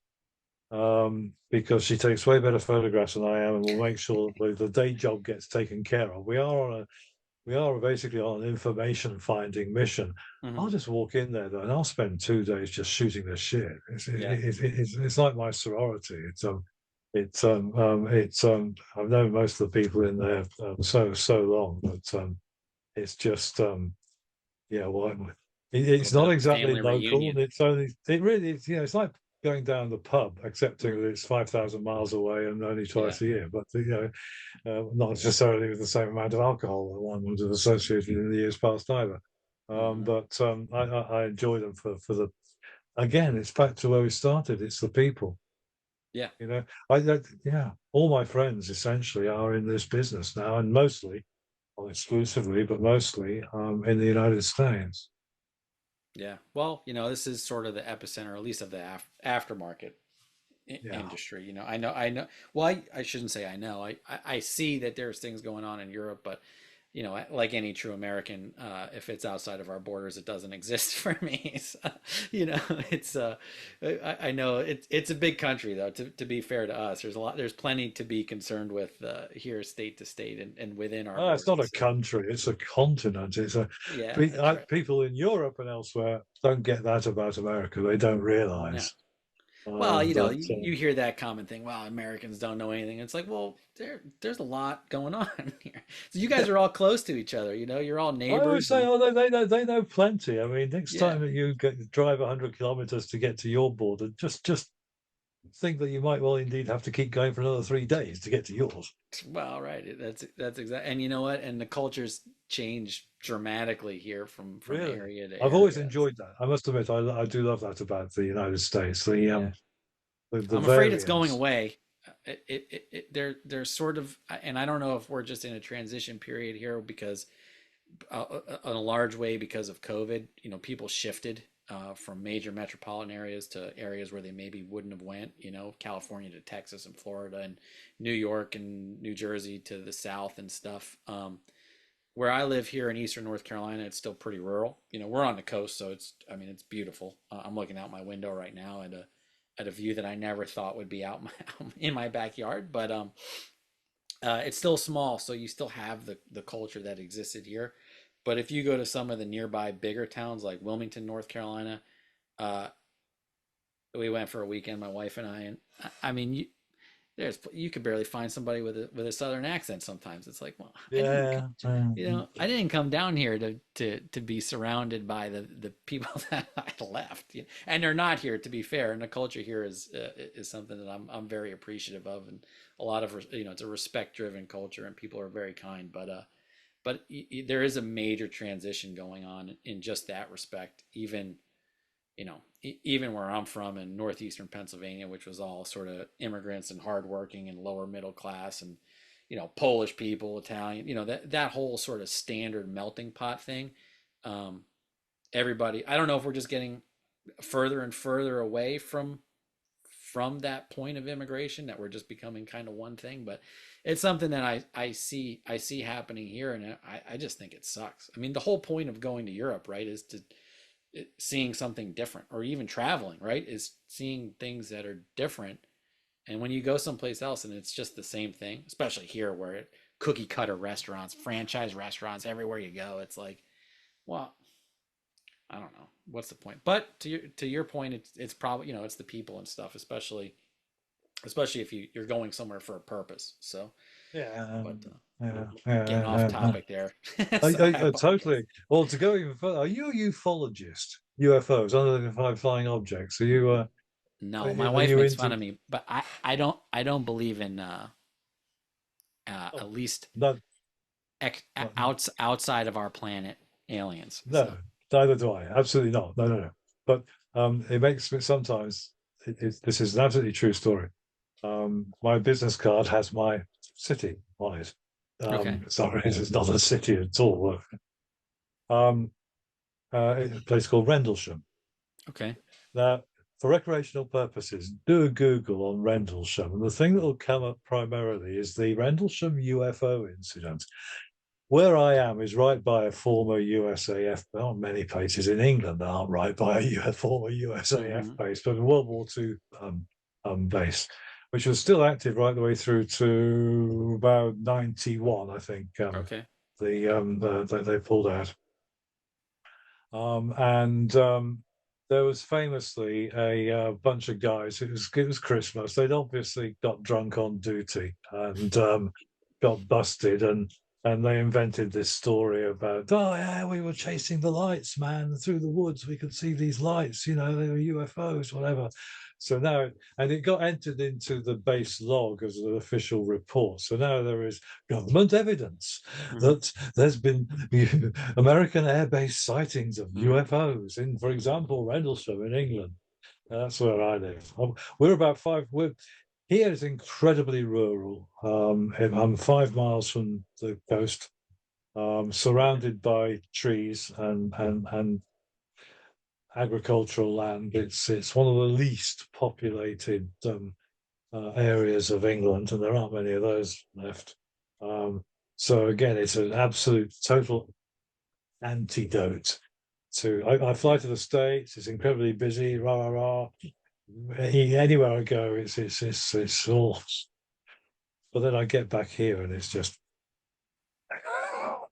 because she takes way better photographs than I am, and will make sure that the day job gets taken care of. We are basically on an information finding mission. I'll mhm. just walk in there though, and I'll spend 2 days just shooting the shit. Yeah. It's like my sorority. I've known most of the people in there so long, but it's just yeah, well, A it's little bit not of a exactly family local. reunion. It really is, it's like going down the pub, excepting Mm. that it's 5,000 miles away and only Yeah. twice a year. But not necessarily with the same amount of alcohol that one would have associated in the years past either. Hmm. But I enjoy them for the. Again, it's back to where we started. It's the people. Yeah. Yeah, all my friends essentially are in this business now, and mostly, not exclusively, but mostly in the United States. Yeah. Well, this is sort of the epicenter, at least of the aftermarket Yeah. industry. I know. Well, I shouldn't say I know. I see that there's things going on in Europe, but like any true American, if it's outside of our borders, it doesn't exist for me. So, it's I know it's a big country though. To be fair to us, there's plenty to be concerned with here, state to state, and within our It's not borders. a So country; it's a continent. yeah, that's right. People in Europe and elsewhere don't get that about America. They don't No. realise Well, that. you hear that common thing. Well, Americans don't know anything. It's like, well, there's a lot going on here. So you guys are all close to each other. You're all I always neighbors, say, and oh, they know plenty. I mean, next yeah. time that you drive 100 kilometers to get to your border, just think that you might well indeed have to keep going for another 3 days to get to yours. Well, right. That's exact. And you know what? And the cultures change dramatically here from Really, area to I've always area. enjoyed that. I must admit, I do love that about the United States. The Yeah. the I'm afraid it's going variance. away. They're sort of, and I don't know if we're just in a transition period here because in a large way because of COVID. People shifted from major metropolitan areas to areas where they maybe wouldn't have went. California to Texas and Florida and New York and New Jersey to the south and stuff. where I live here in Eastern North Carolina, it's still pretty rural. You know, we're on the coast, so it's, I mean, it's beautiful. I'm looking out my window right now at a view that I never thought would be out my in my backyard. But it's still small, so you still have the culture that existed here. But if you go to some of the nearby bigger towns like Wilmington, North Carolina, uh, we went for a weekend, my wife and I, and I mean, you could barely find somebody with a southern accent sometimes. It's like, well, I didn't, Yeah. I didn't come down here to be surrounded by the people that I left, you know? And they're not here, to be fair. And the culture here is something that I'm very appreciative of, and a lot of, you know, it's a respect driven culture, and people are very kind. But there is a major transition going on in just that respect. Even, you know, even where I'm from in northeastern Pennsylvania, which was all sort of immigrants and hardworking and lower middle class, and, you know, Polish people, Italian, you know, that whole sort of standard melting pot thing. Um, Everybody, I don't know if we're just getting further and further away from that point of immigration, that we're just becoming kind of one thing, but it's something that I see happening here, and I just think it sucks. I mean, the whole point of going to Europe, right, is to seeing something different, or even traveling, right, is seeing things that are different. And when you go someplace else and it's just the same thing, especially here where cookie cutter restaurants, franchise restaurants, everywhere you go, it's like, well, I don't know what's the point. But to your point, it's probably, you know, it's the people and stuff, especially if you're going somewhere for a purpose. So, Yeah. but Yeah. getting off Yeah. topic there, so I apologize. Totally. Well, to go even further, are you a ufologist? UFOs, unidentified flying objects. No, my Are wife you makes fun into? of me, but I don't believe in Oh, at least no, no, outside of our planet aliens. no, So neither do I. Absolutely not. No, no, no. But it makes me sometimes. This is an absolutely true story. My business card has my city on it. okay, It's not a city at all. Um, a place called Rendlesham. okay, Now, for recreational purposes, do a Google on Rendlesham, and the thing that will come up primarily is the Rendlesham UFO incident. Where I am is right by a former USAF. Well, many places in England aren't right by a former USAF mm-hmm. base, but a World War II base, which was still active right the way through to about 91, I think. Okay, They pulled out. And there was famously a bunch of guys. It was Christmas. They'd obviously got drunk on duty and got busted, and they invented this story about, oh yeah, we were chasing the lights, man, through the woods. We could see these lights. You know, they were UFOs, whatever. So now, and it got entered into the base log as an official report. So now there is government evidence mm-hmm. that there's been American airbase sightings of Mm-hmm. UFOs in, for example, Rendlesham in England. That's where I live. We're about five. We're here is incredibly rural. I'm 5 miles from the coast, surrounded by trees and agricultural land. It's one of the least populated areas of England, and there aren't many of those left. Um, so again, it's an absolute total antidote to. I fly Yeah. to the States. It's incredibly busy. Rah rah rah. Anywhere I go, it's all. But then I get back here, and it's just.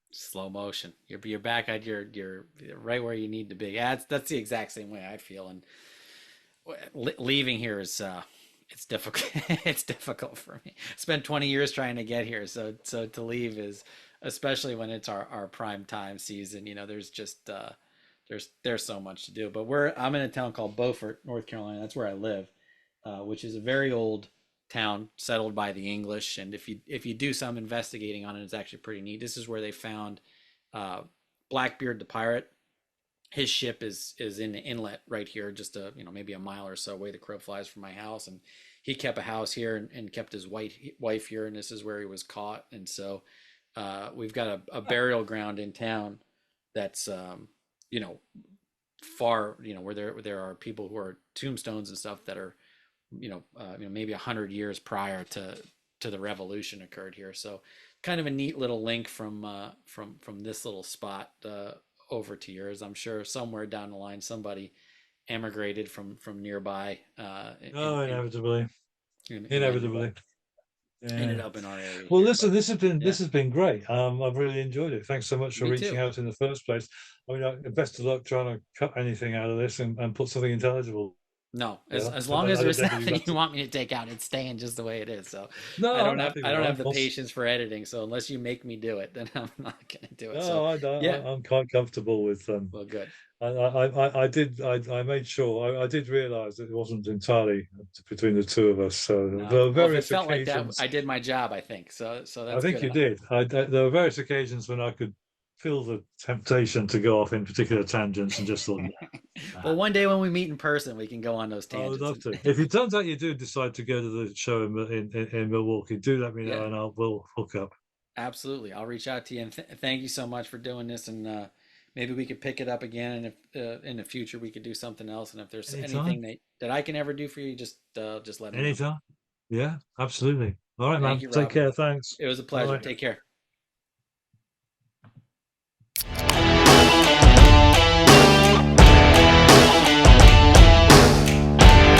Slow motion. You're back at your right where you need to be. Yeah, that's the exact same way I feel. And leaving here is it's difficult. It's difficult for me. Spent 20 years trying to get here, so to leave is, especially when it's our prime time season. You know, there's just there's so much to do. But I'm in a town called Beaufort, North Carolina. That's where I live, which is a very old town settled by the English. And if you do some investigating on it, it's actually pretty neat. This is where they found uh, Blackbeard the pirate. His ship is in the inlet right here, just a, you know, maybe a mile or so away the crow flies from my house. And he kept a house here, and kept his wife here, and this is where he was caught. And so we've got a burial ground in town that's you know, far, you know, where there are people who are tombstones and stuff that are, maybe 100 years prior to the revolution occurred here. So kind of a neat little link from this little spot over to yours. I'm sure somewhere down the line somebody emigrated from nearby Oh, inevitably, and inevitably. ended Yeah. up in our area Well, here. listen, But this yeah, has been great. I've really enjoyed it. Thanks so much for me reaching too. out in the first place. I mean, best of luck trying to cut anything out of this and put something intelligible No, together. as long as I don't there's dare believe nothing you that's it. want me to take out, it's staying just the way it is. So No, I'm happy I with don't that. have the patience for editing. So unless you make me do it, then I'm not gonna do it. So No, yeah, I'm quite comfortable with well, good. I made sure I did realize that it wasn't entirely between the two of us. So No, there were well, if it various felt like that, occasions. I did my job. I think so. So I that's think good. you did. There were various occasions when I could feel the temptation to go off in particular tangents and just thought, nah. Well, one day when we meet in person, we can go on those I would tangents. love to. If it turns out you do decide to go to the show in Milwaukee, do let me know Yeah, and we'll hook up. absolutely. I'll reach out to you and thank you so much for doing this. And maybe we could pick it up again. And if in the future we could do something else. And if there's Anytime, anything that I can ever do for you, just let me know. anytime. Yeah, absolutely. All right, Thank man. you, Take Rob. care. Thanks. It was a pleasure. Bye. Take care.